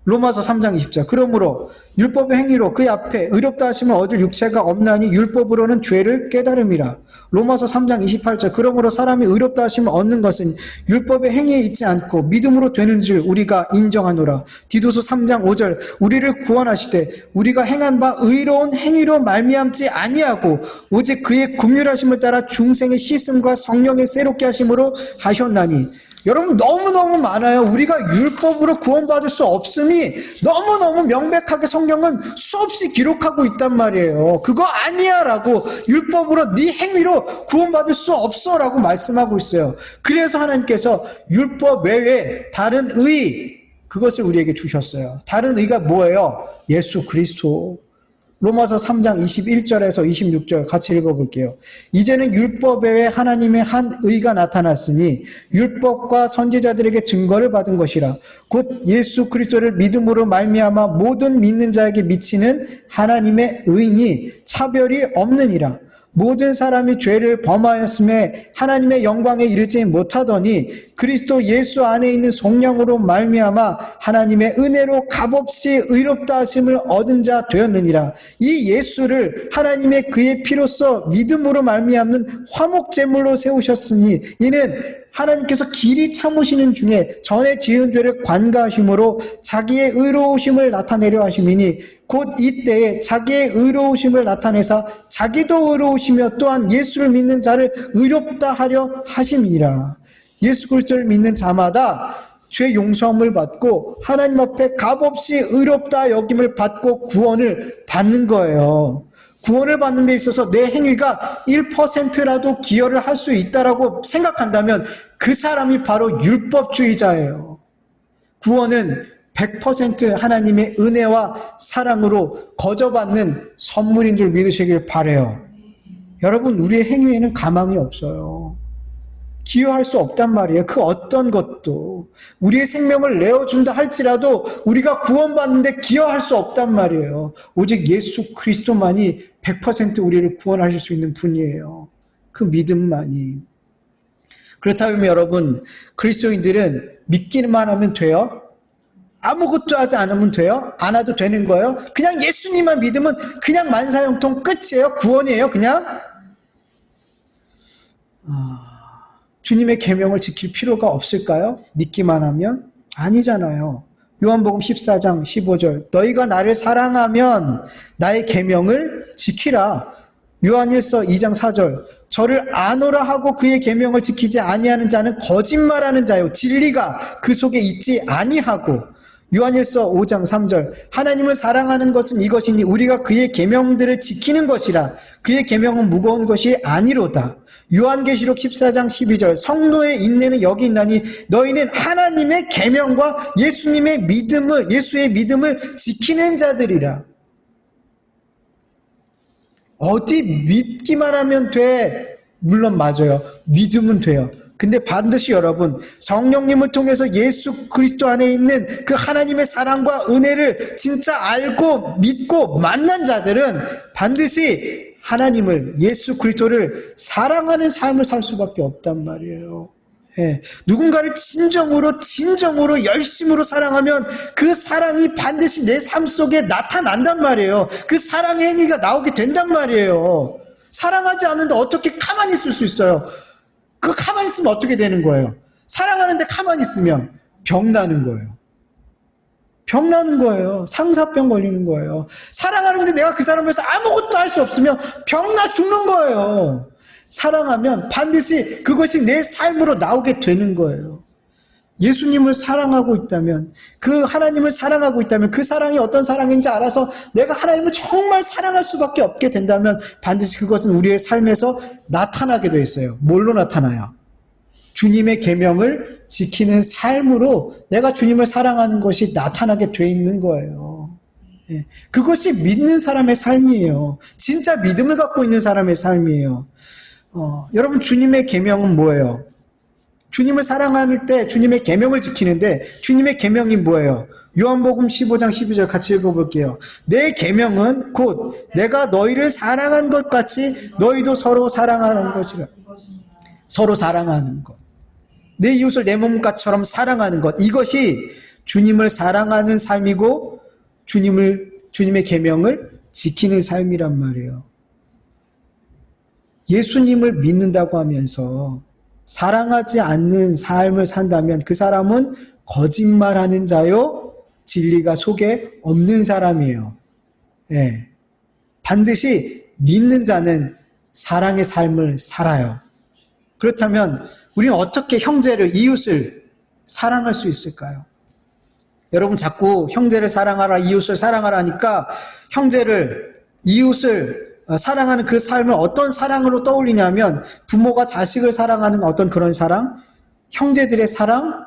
로마서 3장 20절 그러므로 율법의 행위로 그의 앞에 의롭다 하심을 얻을 육체가 없나니 율법으로는 죄를 깨달음이라. 로마서 3장 28절 그러므로 사람이 의롭다 하심을 얻는 것은 율법의 행위에 있지 않고 믿음으로 되는 줄 우리가 인정하노라. 디도서 3장 5절 우리를 구원하시되 우리가 행한 바 의로운 행위로 말미암지 아니하고 오직 그의 긍휼하심을 따라 중생의 씻음과 성령의 새롭게 하심으로 하셨나니. 여러분 너무너무 많아요. 우리가 율법으로 구원받을 수 없음이 너무너무 명백하게 성경은 수없이 기록하고 있단 말이에요. 그거 아니야 라고 율법으로 네 행위로 구원받을 수 없어 라고 말씀하고 있어요. 그래서 하나님께서 율법 외에 다른 의 그것을 우리에게 주셨어요. 다른 의가 뭐예요? 예수 그리스도. 로마서 3장 21절에서 26절 같이 읽어볼게요. 이제는 율법 외에 하나님의 한 의가 나타났으니 율법과 선지자들에게 증거를 받은 것이라. 곧 예수 그리스도를 믿음으로 말미암아 모든 믿는 자에게 미치는 하나님의 의니 차별이 없느니라. 모든 사람이 죄를 범하였음에 하나님의 영광에 이르지 못하더니 그리스도 예수 안에 있는 성령으로 말미암아 하나님의 은혜로 값없이 의롭다 하심을 얻은 자 되었느니라. 이 예수를 하나님의 그의 피로써 믿음으로 말미암는 화목제물로 세우셨으니 이는 하나님께서 길이 참으시는 중에 전에 지은 죄를 관가하심으로 자기의 의로우심을 나타내려 하심이니 곧 이때에 자기의 의로우심을 나타내사 자기도 의로우시며 또한 예수를 믿는 자를 의롭다 하려 하심이니라. 예수 그리스도를 믿는 자마다 죄 용서함을 받고 하나님 앞에 값없이 의롭다 여김을 받고 구원을 받는 거예요. 구원을 받는 데 있어서 내 행위가 1%라도 기여를 할 수 있다라고 생각한다면 그 사람이 바로 율법주의자예요. 구원은 100% 하나님의 은혜와 사랑으로 거저받는 선물인 줄 믿으시길 바라요. 여러분 우리의 행위에는 가망이 없어요. 기여할 수 없단 말이에요. 그 어떤 것도. 우리의 생명을 내어준다 할지라도 우리가 구원받는데 기여할 수 없단 말이에요. 오직 예수 그리스도만이 100% 우리를 구원하실 수 있는 분이에요. 그 믿음만이. 그렇다면 여러분 그리스도인들은 믿기만 하면 돼요? 아무것도 하지 않으면 돼요? 안 해도 되는 거예요? 그냥 예수님만 믿으면 그냥 만사형통 끝이에요? 구원이에요? 그냥? 주님의 계명을 지킬 필요가 없을까요? 믿기만 하면? 아니잖아요. 요한복음 14장 15절 너희가 나를 사랑하면 나의 계명을 지키라. 요한일서 2장 4절 저를 아노라 하고 그의 계명을 지키지 아니하는 자는 거짓말하는 자요 진리가 그 속에 있지 아니하고. 요한일서 5장 3절 하나님을 사랑하는 것은 이것이니 우리가 그의 계명들을 지키는 것이라. 그의 계명은 무거운 것이 아니로다. 요한계시록 14장 12절 성도의 인내는 여기 있나니 너희는 하나님의 계명과 예수의 믿음을 지키는 자들이라. 어디 믿기만 하면 돼? 물론 맞아요. 믿으면 돼요. 근데 반드시 여러분 성령님을 통해서 예수 그리스도 안에 있는 그 하나님의 사랑과 은혜를 진짜 알고 믿고 만난 자들은 반드시 하나님을 예수 그리스도를 사랑하는 삶을 살 수밖에 없단 말이에요. 예, 누군가를 진정으로 열심으로 사랑하면 그 사랑이 반드시 내 삶 속에 나타난단 말이에요. 그 사랑의 행위가 나오게 된단 말이에요. 사랑하지 않는데 어떻게 가만히 있을 수 있어요? 그 가만히 있으면 어떻게 되는 거예요? 사랑하는데 가만히 있으면 병나는 거예요. 병나는 거예요. 상사병 걸리는 거예요. 사랑하는데 내가 그 사람을 위해서 아무것도 할 수 없으면 병나 죽는 거예요. 사랑하면 반드시 그것이 내 삶으로 나오게 되는 거예요. 예수님을 사랑하고 있다면, 그 하나님을 사랑하고 있다면, 그 사랑이 어떤 사랑인지 알아서 내가 하나님을 정말 사랑할 수밖에 없게 된다면 반드시 그것은 우리의 삶에서 나타나게 돼 있어요. 뭘로 나타나요? 주님의 계명을 지키는 삶으로 내가 주님을 사랑하는 것이 나타나게 돼 있는 거예요. 예, 그것이 믿는 사람의 삶이에요. 진짜 믿음을 갖고 있는 사람의 삶이에요. 여러분 주님의 계명은 뭐예요? 주님을 사랑할 때 주님의 계명을 지키는데 주님의 계명이 뭐예요? 요한복음 15장 12절 같이 읽어볼게요. 내 계명은 곧 내가 너희를 사랑한 것 같이 너희도 서로 사랑하는 것이라. 서로 사랑하는 것. 내 이웃을 내 몸같이처럼 사랑하는 것. 이것이 주님을 사랑하는 삶이고 주님의 계명을 지키는 삶이란 말이에요. 예수님을 믿는다고 하면서 사랑하지 않는 삶을 산다면 그 사람은 거짓말하는 자요, 진리가 속에 없는 사람이에요. 예. 반드시 믿는 자는 사랑의 삶을 살아요. 그렇다면 우리는 어떻게 형제를, 이웃을 사랑할 수 있을까요? 여러분 자꾸 형제를 사랑하라, 이웃을 사랑하라 하니까 형제를, 이웃을 사랑하는 그 삶을 어떤 사랑으로 떠올리냐면 부모가 자식을 사랑하는 어떤 그런 사랑, 형제들의 사랑,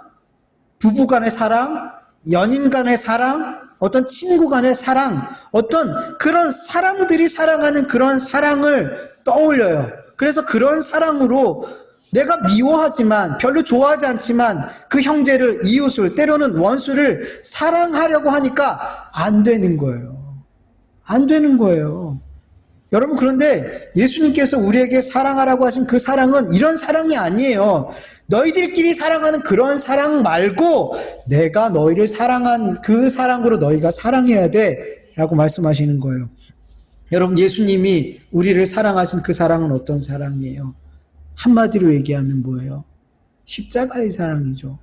부부 간의 사랑, 연인 간의 사랑, 어떤 친구 간의 사랑, 어떤 그런 사람들이 사랑하는 그런 사랑을 떠올려요. 그래서 그런 사랑으로 내가 미워하지만 별로 좋아하지 않지만 그 형제를, 이웃을, 때로는 원수를 사랑하려고 하니까 안 되는 거예요. 안 되는 거예요. 여러분 그런데 예수님께서 우리에게 사랑하라고 하신 그 사랑은 이런 사랑이 아니에요. 너희들끼리 사랑하는 그런 사랑 말고 내가 너희를 사랑한 그 사랑으로 너희가 사랑해야 돼 라고 말씀하시는 거예요. 여러분 예수님이 우리를 사랑하신 그 사랑은 어떤 사랑이에요? 한마디로 얘기하면 뭐예요? 십자가의 사랑이죠.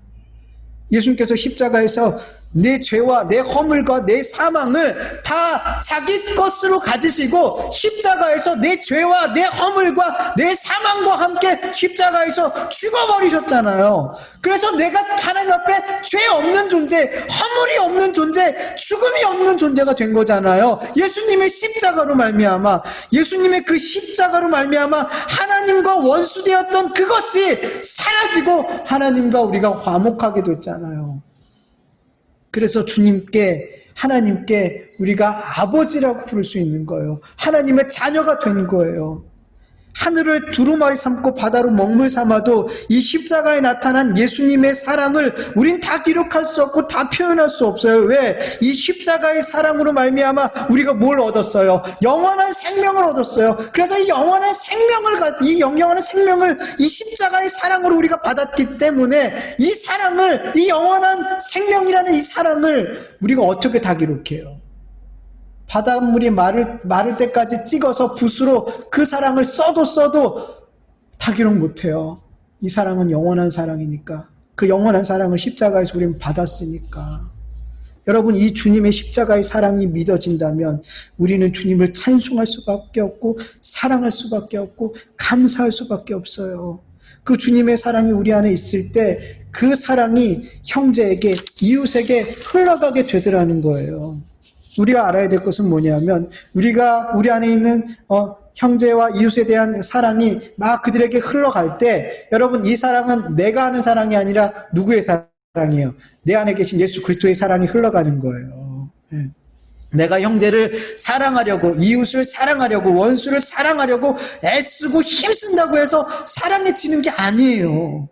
예수님께서 십자가에서 내 죄와 내 허물과 내 사망을 다 자기 것으로 가지시고 십자가에서 내 죄와 내 허물과 내 사망과 함께 십자가에서 죽어버리셨잖아요. 그래서 내가 하나님 앞에 죄 없는 존재, 허물이 없는 존재, 죽음이 없는 존재가 된 거잖아요. 예수님의 십자가로 말미암아, 예수님의 그 십자가로 말미암아 하나님과 원수되었던 그것이 사라지고 하나님과 우리가 화목하게 됐잖아요. 그래서 주님께, 하나님께 우리가 아버지라고 부를 수 있는 거예요. 하나님의 자녀가 된 거예요. 하늘을 두루마리 삼고 바다로 먹물 삼아도 이 십자가에 나타난 예수님의 사랑을 우린 다 기록할 수 없고 다 표현할 수 없어요. 왜? 이 십자가의 사랑으로 말미암아 우리가 뭘 얻었어요? 영원한 생명을 얻었어요. 그래서 이 영원한 생명을 이 십자가의 사랑으로 우리가 받았기 때문에 이 사랑을, 이 영원한 생명이라는 이 사랑을 우리가 어떻게 다 기록해요? 바닷물이 마를 때까지 찍어서 붓으로 그 사랑을 써도 다 기록 못해요. 이 사랑은 영원한 사랑이니까. 그 영원한 사랑을 십자가에서 우리는 받았으니까. 여러분, 이 주님의 십자가의 사랑이 믿어진다면 우리는 주님을 찬송할 수밖에 없고 사랑할 수밖에 없고 감사할 수밖에 없어요. 그 주님의 사랑이 우리 안에 있을 때 그 사랑이 형제에게, 이웃에게 흘러가게 되더라는 거예요. 우리가 알아야 될 것은 뭐냐면 우리가 우리 안에 있는 형제와 이웃에 대한 사랑이 막 그들에게 흘러갈 때, 여러분, 이 사랑은 내가 하는 사랑이 아니라 누구의 사랑이에요? 내 안에 계신 예수 그리스도의 사랑이 흘러가는 거예요. 내가 형제를 사랑하려고, 이웃을 사랑하려고, 원수를 사랑하려고 애쓰고 힘쓴다고 해서 사랑해지는 게 아니에요.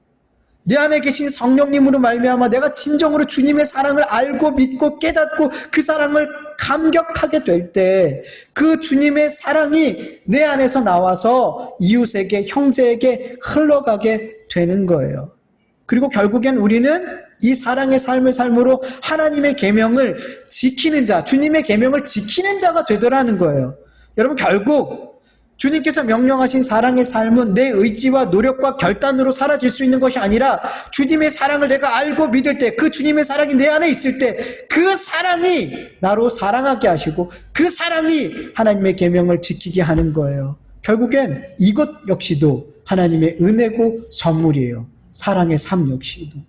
내 안에 계신 성령님으로 말미암아 내가 진정으로 주님의 사랑을 알고 믿고 깨닫고 그 사랑을 감격하게 될 때 그 주님의 사랑이 내 안에서 나와서 이웃에게, 형제에게 흘러가게 되는 거예요. 그리고 결국엔 우리는 이 사랑의 삶을 삶으로 하나님의 계명을 지키는 자, 주님의 계명을 지키는 자가 되더라는 거예요. 여러분, 결국 주님께서 명령하신 사랑의 삶은 내 의지와 노력과 결단으로 사라질 수 있는 것이 아니라 주님의 사랑을 내가 알고 믿을 때, 그 주님의 사랑이 내 안에 있을 때 그 사랑이 나로 사랑하게 하시고 그 사랑이 하나님의 계명을 지키게 하는 거예요. 결국엔 이것 역시도 하나님의 은혜고 선물이에요. 사랑의 삶 역시도.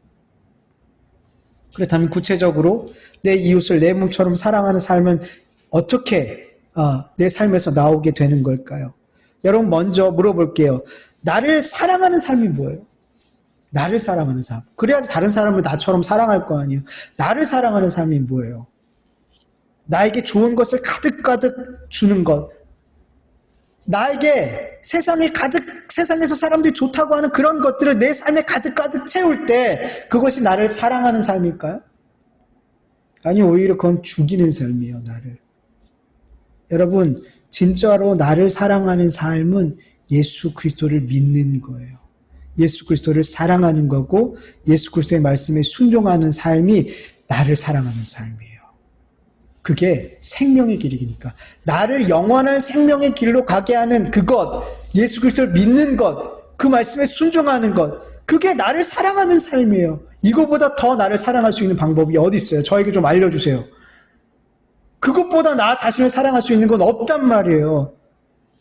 그렇다면 구체적으로 내 이웃을 내 몸처럼 사랑하는 삶은 어떻게 내 삶에서 나오게 되는 걸까요? 여러분, 먼저 물어볼게요. 나를 사랑하는 삶이 뭐예요? 나를 사랑하는 삶. 그래야지 다른 사람을 나처럼 사랑할 거 아니에요. 나를 사랑하는 삶이 뭐예요? 나에게 좋은 것을 가득가득 주는 것. 나에게 세상에서 사람들이 좋다고 하는 그런 것들을 내 삶에 가득가득 채울 때 그것이 나를 사랑하는 삶일까요? 아니, 오히려 그건 죽이는 삶이에요, 나를. 여러분, 진짜로 나를 사랑하는 삶은 예수 그리스도를 믿는 거예요. 예수 그리스도를 사랑하는 거고 예수 그리스도의 말씀에 순종하는 삶이 나를 사랑하는 삶이에요. 그게 생명의 길이니까. 나를 영원한 생명의 길로 가게 하는 그것, 예수 그리스도를 믿는 것, 그 말씀에 순종하는 것, 그게 나를 사랑하는 삶이에요. 이거보다 더 나를 사랑할 수 있는 방법이 어디 있어요? 저에게 좀 알려주세요. 그것보다 나 자신을 사랑할 수 있는 건 없단 말이에요.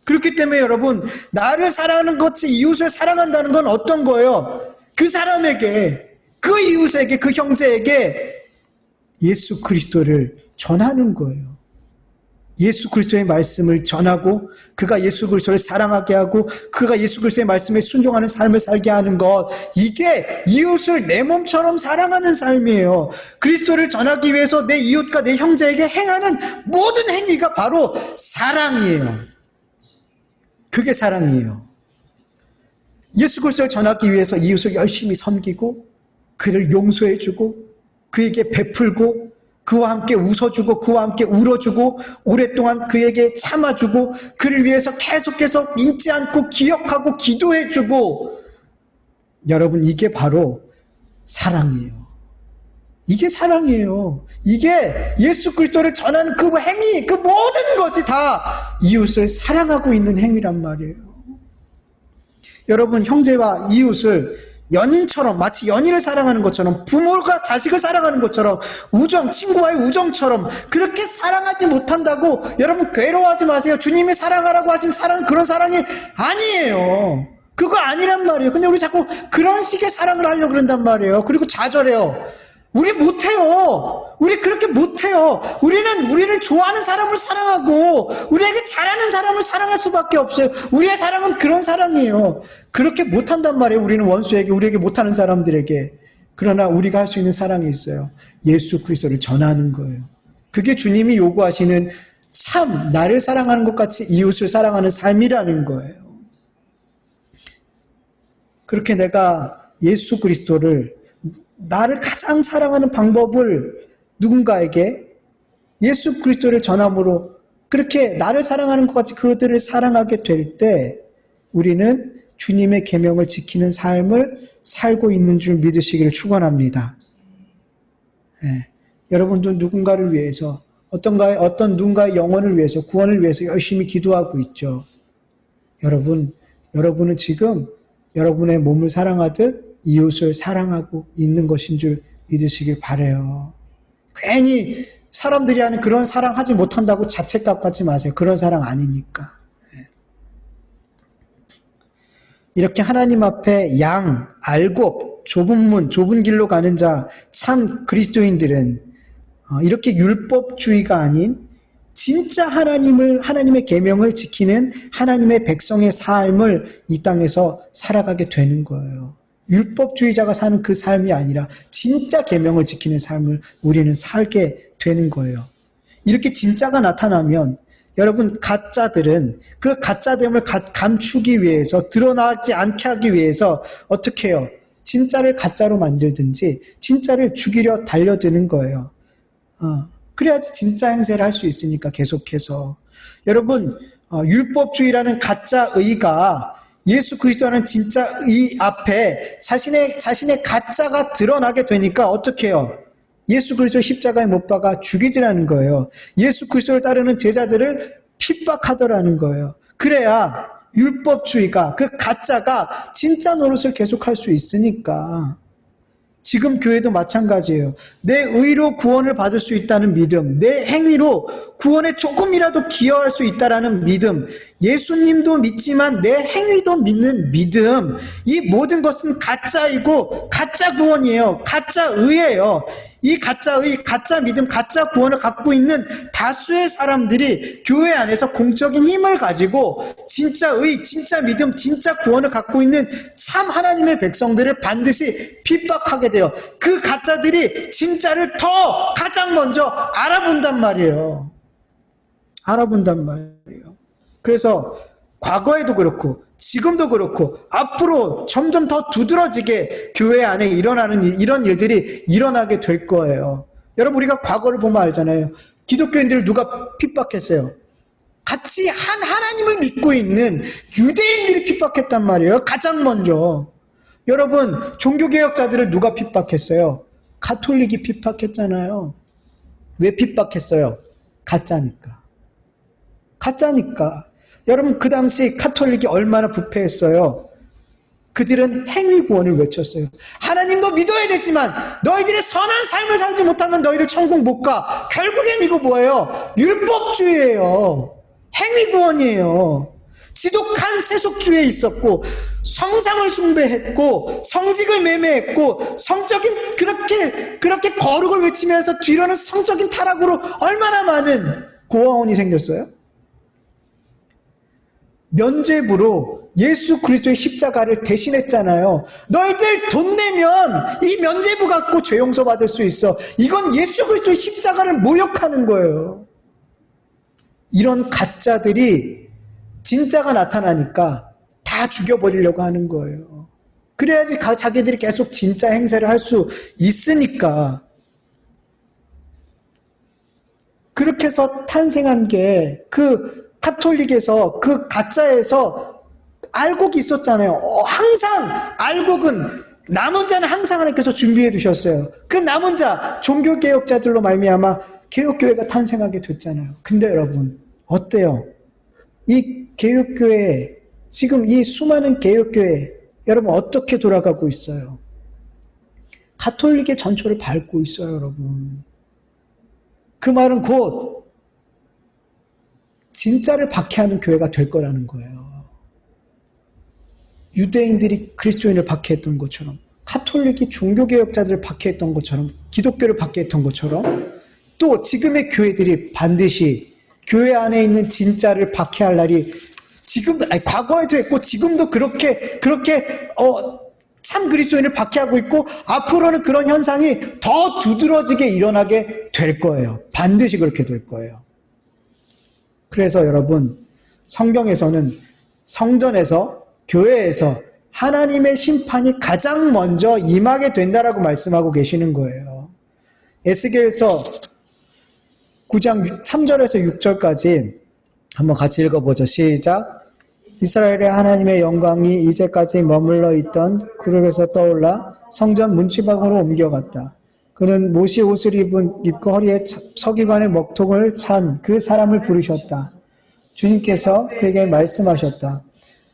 그렇기 때문에 여러분, 나를 사랑하는 것이 이웃을 사랑한다는 건 어떤 거예요? 그 사람에게, 그 이웃에게, 그 형제에게 예수 그리스도를 전하는 거예요. 예수 그리스도의 말씀을 전하고 그가 예수 그리스도를 사랑하게 하고 그가 예수 그리스도의 말씀에 순종하는 삶을 살게 하는 것, 이게 이웃을 내 몸처럼 사랑하는 삶이에요. 그리스도를 전하기 위해서 내 이웃과 내 형제에게 행하는 모든 행위가 바로 사랑이에요. 그게 사랑이에요. 예수 그리스도를 전하기 위해서 이웃을 열심히 섬기고 그를 용서해주고 그에게 베풀고 그와 함께 웃어주고 그와 함께 울어주고 오랫동안 그에게 참아주고 그를 위해서 계속해서 잊지 않고 기억하고 기도해주고, 여러분, 이게 바로 사랑이에요. 이게 사랑이에요. 이게 예수 그리스도를 전하는 그 행위, 그 모든 것이 다 이웃을 사랑하고 있는 행위란 말이에요. 여러분, 형제와 이웃을 연인처럼, 마치 연인을 사랑하는 것처럼, 부모가 자식을 사랑하는 것처럼, 우정, 친구와의 우정처럼 그렇게 사랑하지 못한다고 여러분 괴로워하지 마세요. 주님이 사랑하라고 하신 사랑은 그런 사랑이 아니에요. 그거 아니란 말이에요. 근데 우리 자꾸 그런 식의 사랑을 하려고 그런단 말이에요. 그리고 좌절해요. 우리 못해요. 우리 그렇게 못해요. 우리는 우리를 좋아하는 사람을 사랑하고 우리에게 잘하는 사람을 사랑할 수밖에 없어요. 우리의 사랑은 그런 사랑이에요. 그렇게 못한단 말이에요. 우리는 원수에게, 우리에게 못하는 사람들에게. 그러나 우리가 할 수 있는 사랑이 있어요. 예수 그리스도를 전하는 거예요. 그게 주님이 요구하시는 참 나를 사랑하는 것 같이 이웃을 사랑하는 삶이라는 거예요. 그렇게 내가 예수 그리스도를, 나를 가장 사랑하는 방법을 누군가에게 예수 그리스도를 전함으로 그렇게 나를 사랑하는 것 같이 그들을 사랑하게 될 때 우리는 주님의 계명을 지키는 삶을 살고 있는 줄 믿으시기를 축원합니다. 네. 여러분도 누군가를 위해서, 어떤 누군가의 영혼을 위해서, 구원을 위해서 열심히 기도하고 있죠. 여러분은 지금 여러분의 몸을 사랑하듯 이웃을 사랑하고 있는 것인 줄 믿으시길 바라요. 괜히 사람들이 하는 그런 사랑 하지 못한다고 자책감 갖지 마세요. 그런 사랑 아니니까. 이렇게 하나님 앞에 양, 알곡, 좁은 문, 좁은 길로 가는 자, 참 그리스도인들은 이렇게 율법주의가 아닌 진짜 하나님의 계명을 지키는 하나님의 백성의 삶을 이 땅에서 살아가게 되는 거예요. 율법주의자가 사는 그 삶이 아니라 진짜 계명을 지키는 삶을 우리는 살게 되는 거예요. 이렇게 진짜가 나타나면 여러분, 가짜들은 그 가짜됨을 감추기 위해서, 드러나지 않게 하기 위해서 어떻게 해요? 진짜를 가짜로 만들든지 진짜를 죽이려 달려드는 거예요. 그래야지 진짜 행세를 할 수 있으니까 계속해서. 여러분, 율법주의라는 가짜의가 예수 그리스도라는 진짜 의 앞에 자신의 가짜가 드러나게 되니까 어떻게 해요? 예수 그리스도를 십자가에 못 박아 죽이더라는 거예요. 예수 그리스도를 따르는 제자들을 핍박하더라는 거예요. 그래야 율법주의가, 그 가짜가 진짜 노릇을 계속할 수 있으니까. 지금 교회도 마찬가지예요. 내 의로 구원을 받을 수 있다는 믿음, 내 행위로 구원에 조금이라도 기여할 수 있다는 믿음, 예수님도 믿지만 내 행위도 믿는 믿음, 이 모든 것은 가짜이고 가짜 구원이에요. 가짜 의예요. 이 가짜 의, 가짜 믿음, 가짜 구원을 갖고 있는 다수의 사람들이 교회 안에서 공적인 힘을 가지고 진짜 의, 진짜 믿음, 진짜 구원을 갖고 있는 참 하나님의 백성들을 반드시 핍박하게 돼요. 그 가짜들이 진짜를 더 가장 먼저 알아본단 말이에요. 알아본단 말이에요. 그래서 과거에도 그렇고 지금도 그렇고 앞으로 점점 더 두드러지게 교회 안에 일어나는 이런 일들이 일어나게 될 거예요. 여러분, 우리가 과거를 보면 알잖아요. 기독교인들을 누가 핍박했어요? 같이 한 하나님을 믿고 있는 유대인들이 핍박했단 말이에요. 가장 먼저. 여러분, 종교개혁자들을 누가 핍박했어요? 가톨릭이 핍박했잖아요. 왜 핍박했어요? 가짜니까. 가짜니까. 여러분, 그 당시 가톨릭이 얼마나 부패했어요? 그들은 행위 구원을 외쳤어요. 하나님도 믿어야 되지만 너희들이 선한 삶을 살지 못하면 너희들 천국 못 가. 결국엔 이거 뭐예요? 율법주의예요. 행위 구원이에요. 지독한 세속주의에 있었고, 성상을 숭배했고, 성직을 매매했고, 성적인 그렇게 거룩을 외치면서 뒤로는 성적인 타락으로 얼마나 많은 고아원이 생겼어요? 면죄부로 예수 그리스도의 십자가를 대신했잖아요. 너희들 돈 내면 이 면죄부 갖고 죄 용서 받을 수 있어. 이건 예수 그리스도의 십자가를 모욕하는 거예요. 이런 가짜들이 진짜가 나타나니까 다 죽여버리려고 하는 거예요. 그래야지 자기들이 계속 진짜 행세를 할 수 있으니까. 그렇게 해서 탄생한 게 그 가톨릭에서, 그 가짜에서 알곡이 있었잖아요. 항상 알곡은, 남은 자는 항상 하나님께서 준비해 두셨어요. 그 남은 자, 종교개혁자들로 말미암아 개혁교회가 탄생하게 됐잖아요. 근데 여러분, 어때요? 이 개혁교회, 지금 이 수많은 개혁교회, 여러분 어떻게 돌아가고 있어요? 가톨릭의 전초를 밟고 있어요, 여러분. 그 말은 곧 진짜를 박해하는 교회가 될 거라는 거예요. 유대인들이 그리스도인을 박해했던 것처럼, 가톨릭이 종교개혁자들을 박해했던 것처럼, 기독교를 박해했던 것처럼, 또 지금의 교회들이 반드시 교회 안에 있는 진짜를 박해할 날이 지금도, 과거에도 했고 지금도 그렇게 참 그리스도인을 박해하고 있고, 앞으로는 그런 현상이 더 두드러지게 일어나게 될 거예요. 반드시 그렇게 될 거예요. 그래서 여러분, 성경에서는 성전에서, 교회에서 하나님의 심판이 가장 먼저 임하게 된다라고 말씀하고 계시는 거예요. 에스겔서 9장 3절에서 6절까지 한번 같이 읽어보죠. 시작. 이스라엘의 하나님의 영광이 이제까지 머물러 있던 그룹에서 떠올라 성전 문지방으로 옮겨갔다. 그는 못이 옷을 입고 허리에 서기관의 먹통을 찬 그 사람을 부르셨다. 주님께서 그에게 말씀하셨다.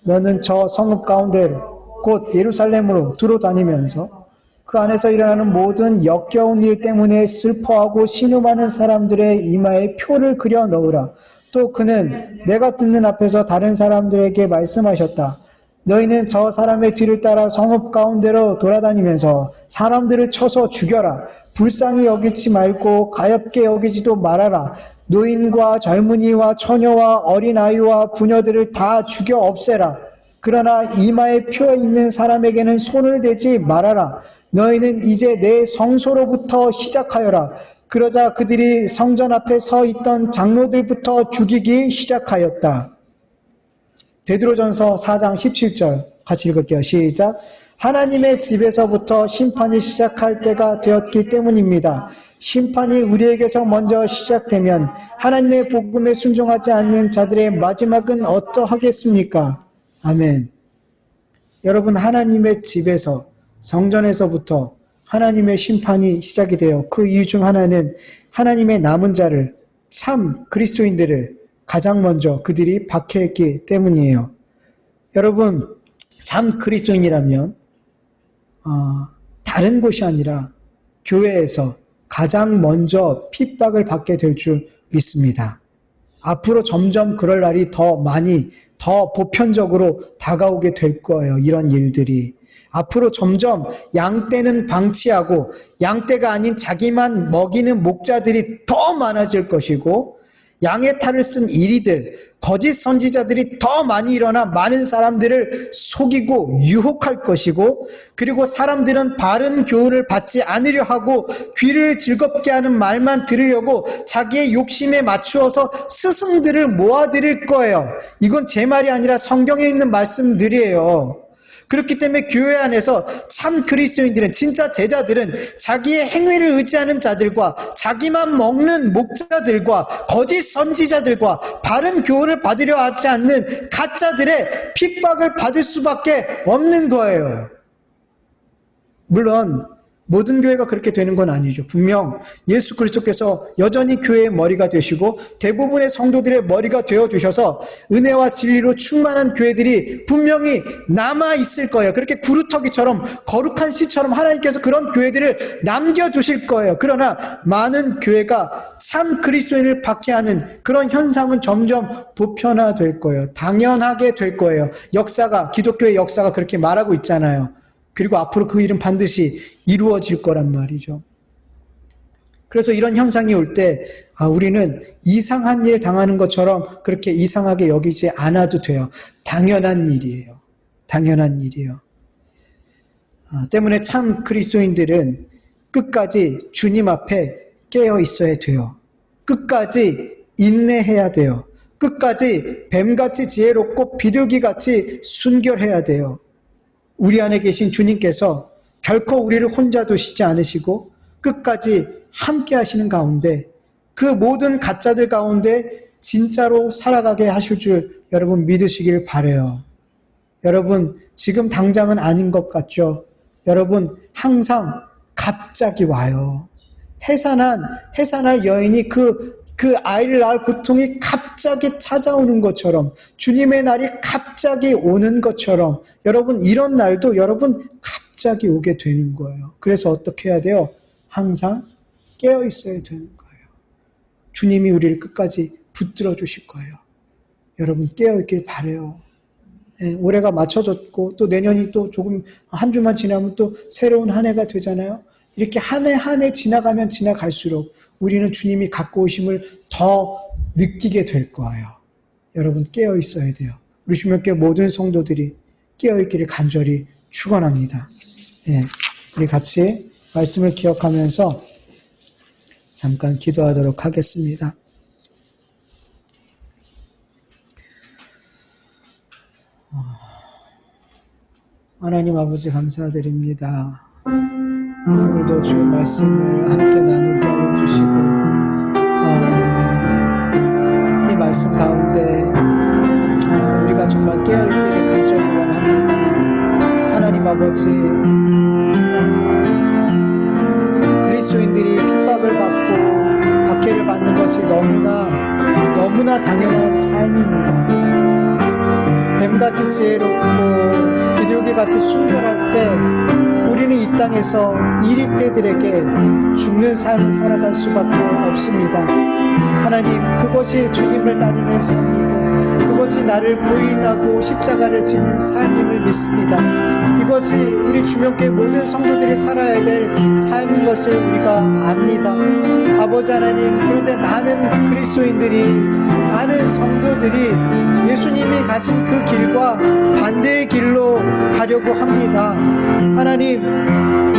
너는 저 성읍 가운데로 곧 예루살렘으로 두루 다니면서 그 안에서 일어나는 모든 역겨운 일 때문에 슬퍼하고 신음하는 사람들의 이마에 표를 그려 넣으라. 또 그는 내가 듣는 앞에서 다른 사람들에게 말씀하셨다. 너희는 저 사람의 뒤를 따라 성읍 가운데로 돌아다니면서 사람들을 쳐서 죽여라. 불쌍히 여기지 말고 가엾게 여기지도 말아라. 노인과 젊은이와 처녀와 어린아이와 부녀들을 다 죽여 없애라. 그러나 이마에 표 있는 사람에게는 손을 대지 말아라. 너희는 이제 내 성소로부터 시작하여라. 그러자 그들이 성전 앞에 서 있던 장로들부터 죽이기 시작하였다. 베드로전서 4장 17절 같이 읽을게요. 시작. 하나님의 집에서부터 심판이 시작할 때가 되었기 때문입니다. 심판이 우리에게서 먼저 시작되면 하나님의 복음에 순종하지 않는 자들의 마지막은 어떠하겠습니까? 아멘. 여러분, 하나님의 집에서, 성전에서부터 하나님의 심판이 시작이 되어 그 이유 중 하나는 하나님의 남은 자를, 참 그리스도인들을 가장 먼저 그들이 박해했기 때문이에요. 여러분, 참 그리스도인이라면 다른 곳이 아니라 교회에서 가장 먼저 핍박을 받게 될 줄 믿습니다. 앞으로 점점 그럴 날이 더 많이, 더 보편적으로 다가오게 될 거예요. 이런 일들이. 앞으로 점점 양떼는 방치하고 양떼가 아닌 자기만 먹이는 목자들이 더 많아질 것이고, 양의 탈을 쓴 이리들, 거짓 선지자들이 더 많이 일어나 많은 사람들을 속이고 유혹할 것이고, 그리고 사람들은 바른 교훈을 받지 않으려 하고 귀를 즐겁게 하는 말만 들으려고 자기의 욕심에 맞추어서 스승들을 모아들일 거예요. 이건 제 말이 아니라 성경에 있는 말씀들이에요. 그렇기 때문에 교회 안에서 참 그리스도인들은, 진짜 제자들은 자기의 행위를 의지하는 자들과 자기만 먹는 목자들과 거짓 선지자들과 바른 교훈을 받으려 하지 않는 가짜들의 핍박을 받을 수밖에 없는 거예요. 물론 모든 교회가 그렇게 되는 건 아니죠. 분명 예수 그리스도께서 여전히 교회의 머리가 되시고 대부분의 성도들의 머리가 되어주셔서 은혜와 진리로 충만한 교회들이 분명히 남아있을 거예요. 그렇게 구루터기처럼, 거룩한 씨처럼 하나님께서 그런 교회들을 남겨두실 거예요. 그러나 많은 교회가 참 그리스도인을 박해하는 그런 현상은 점점 보편화될 거예요. 당연하게 될 거예요. 역사가, 기독교의 역사가 그렇게 말하고 있잖아요. 그리고 앞으로 그 일은 반드시 이루어질 거란 말이죠. 그래서 이런 현상이 올 때 우리는 이상한 일 당하는 것처럼 그렇게 이상하게 여기지 않아도 돼요. 당연한 일이에요. 당연한 일이에요. 때문에 참 그리스도인들은 끝까지 주님 앞에 깨어 있어야 돼요. 끝까지 인내해야 돼요. 끝까지 뱀같이 지혜롭고 비둘기같이 순결해야 돼요. 우리 안에 계신 주님께서 결코 우리를 혼자 두시지 않으시고 끝까지 함께 하시는 가운데, 그 모든 가짜들 가운데 진짜로 살아가게 하실 줄 여러분 믿으시길 바라요. 여러분, 지금 당장은 아닌 것 같죠? 여러분, 항상 갑자기 와요. 해산할 여인이 그 아이를 낳을 고통이 갑자기 찾아오는 것처럼, 주님의 날이 갑자기 오는 것처럼, 여러분, 이런 날도 여러분 갑자기 오게 되는 거예요. 그래서 어떻게 해야 돼요? 항상 깨어 있어야 되는 거예요. 주님이 우리를 끝까지 붙들어 주실 거예요. 여러분, 깨어 있길 바라요. 올해가 맞춰졌고 또 내년이 또 조금 한 주만 지나면 또 새로운 한 해가 되잖아요. 이렇게 한 해 한 해 지나가면 지나갈수록 우리는 주님이 갖고 오심을 더 느끼게 될 거예요. 여러분, 깨어 있어야 돼요. 우리 주님께 모든 성도들이 깨어 있기를 간절히 축원합니다. 우리 같이 말씀을 기억하면서 잠깐 기도하도록 하겠습니다. 하나님 아버지, 감사드립니다. 오늘도 주의 말씀을 함께 나누게 하여 주시고, 이 말씀 가운데 우리가 정말 깨어있기를 간절히 원합니다. 하나님 아버지, 그리스도인들이 핍박을 받고 박해를 받는 것이 너무나 당연한 삶입니다. 뱀같이 지혜롭고 비둘기같이 순결할 때 우리는 이 땅에 땅에서 이리떼들에게 죽는 삶을 살아갈 수밖에 없습니다. 하나님, 그것이 주님을 따르는 삶이고 그것이 나를 부인하고 십자가를 지는 삶임을 믿습니다. 이것이 우리 주명교회 모든 성도들이 살아야 될 삶인 것을 우리가 압니다. 아버지 하나님, 그런데 많은 그리스도인들이, 많은 성도들이 예수님이 가신 그 길과 반대의 길로 가려고 합니다. 하나님,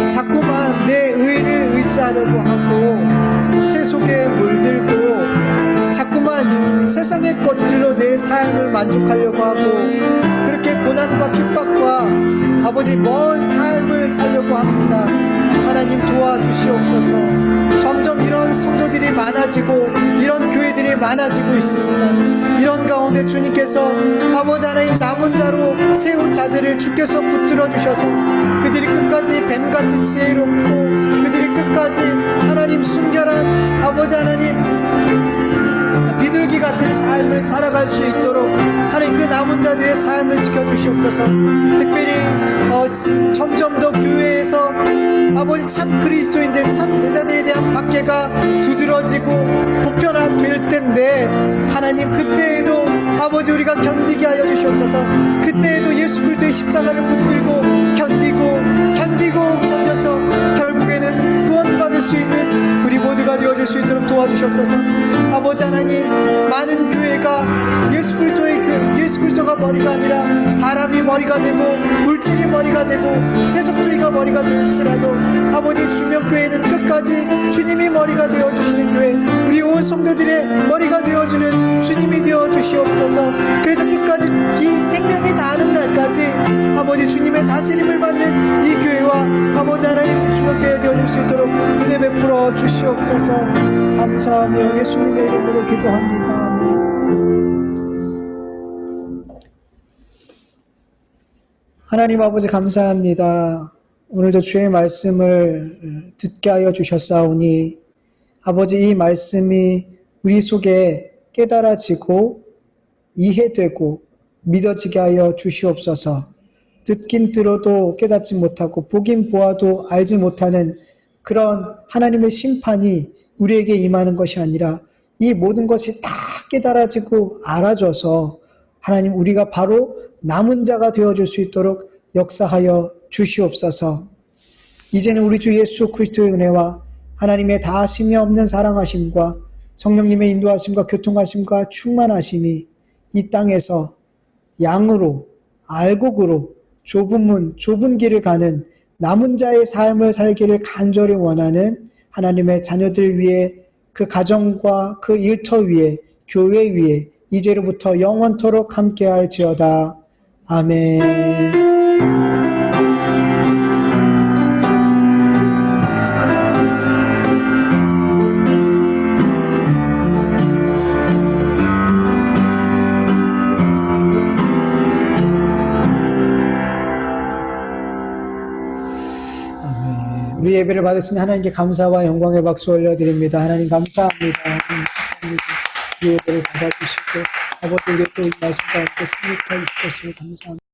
자꾸만 내 의를 의지하려고 하고 세속에 물들고 자꾸만 세상의 것들로 내 삶을 만족하려고 하고 그렇게 고난과 핍박과 아버지 먼 삶을 살려고 합니다. 하나님, 도와주시옵소서. 점점 이런 성도들이 많아지고 이런 교회들이 많아지고 있습니다. 이런 가운데 주님께서 아버지 하나님, 남은 자로 세운 자들을 주께서 붙들어 주셔서 그들이 끝까지 뱀같이 지혜롭고 그들이 끝까지 하나님 순결한 아버지 하나님 비둘기 같은 삶을 살아갈 수 있도록 하나님, 그 남은 자들의 삶을 지켜주시옵소서. 특별히 점점 더 교회에서 아버지 참 그리스도인들, 참 제자들에 대한 박해가 두드러지고 보편화될 텐데 하나님, 그때에도 아버지 우리가 견디게 하여 주시옵소서. 그때에도 예수 그리스도의 십자가를 붙들고 견뎌서 결국에는 구원받을 수 있는 우리 모두가 되어줄 수 있도록 도와주시옵소서. 아버지 하나님, 많은 교회가 예수 그리스도가 머리가 아니라 사람이 머리가 되고 물질이 머리가 되고 세속주의가 머리가 될지라도 아버지 주명교회는 끝까지 주님이 머리가 되어주시는 교회, 우리 온 성도들의 머리가 되어주는 주님이 되어주시옵소서. 그래서 끝까지 이 생명이 다하는 날까지 아버지 주님의 다스림을 받는 이 교회와 아버지 하나님 주명교회 되어줄 수 있도록 은혜 베풀어 주시옵소서. 감사하며 예수님의 이름으로 기도합니다. 아멘. 하나님 아버지, 감사합니다. 오늘도 주의 말씀을 듣게 하여 주셨사오니 아버지, 이 말씀이 우리 속에 깨달아지고 이해되고 믿어지게 하여 주시옵소서. 듣긴 들어도 깨닫지 못하고 보긴 보아도 알지 못하는 그런 하나님의 심판이 우리에게 임하는 것이 아니라 이 모든 것이 다 깨달아지고 알아져서 하나님, 우리가 바로 남은 자가 되어줄 수 있도록 역사하여 주시옵소서. 이제는 우리 주 예수 그리스도의 은혜와 하나님의 다하심이 없는 사랑하심과 성령님의 인도하심과 교통하심과 충만하심이 이 땅에서 양으로 알곡으로 좁은 문, 좁은 길을 가는 남은 자의 삶을 살기를 간절히 원하는 하나님의 자녀들 위에, 그 가정과 그 일터 위에, 교회 위에 이제로부터 영원토록 함께할지어다. 아멘. 우리 예배를 받으신 하나님께 감사와 영광의 박수 올려드립니다. 하나님 감사합니다. 감사합니다. 우리 예배를 받아주시고 아버지, 우리 또 이 말씀 가운데 승리하여 주셨으니 감사합니다.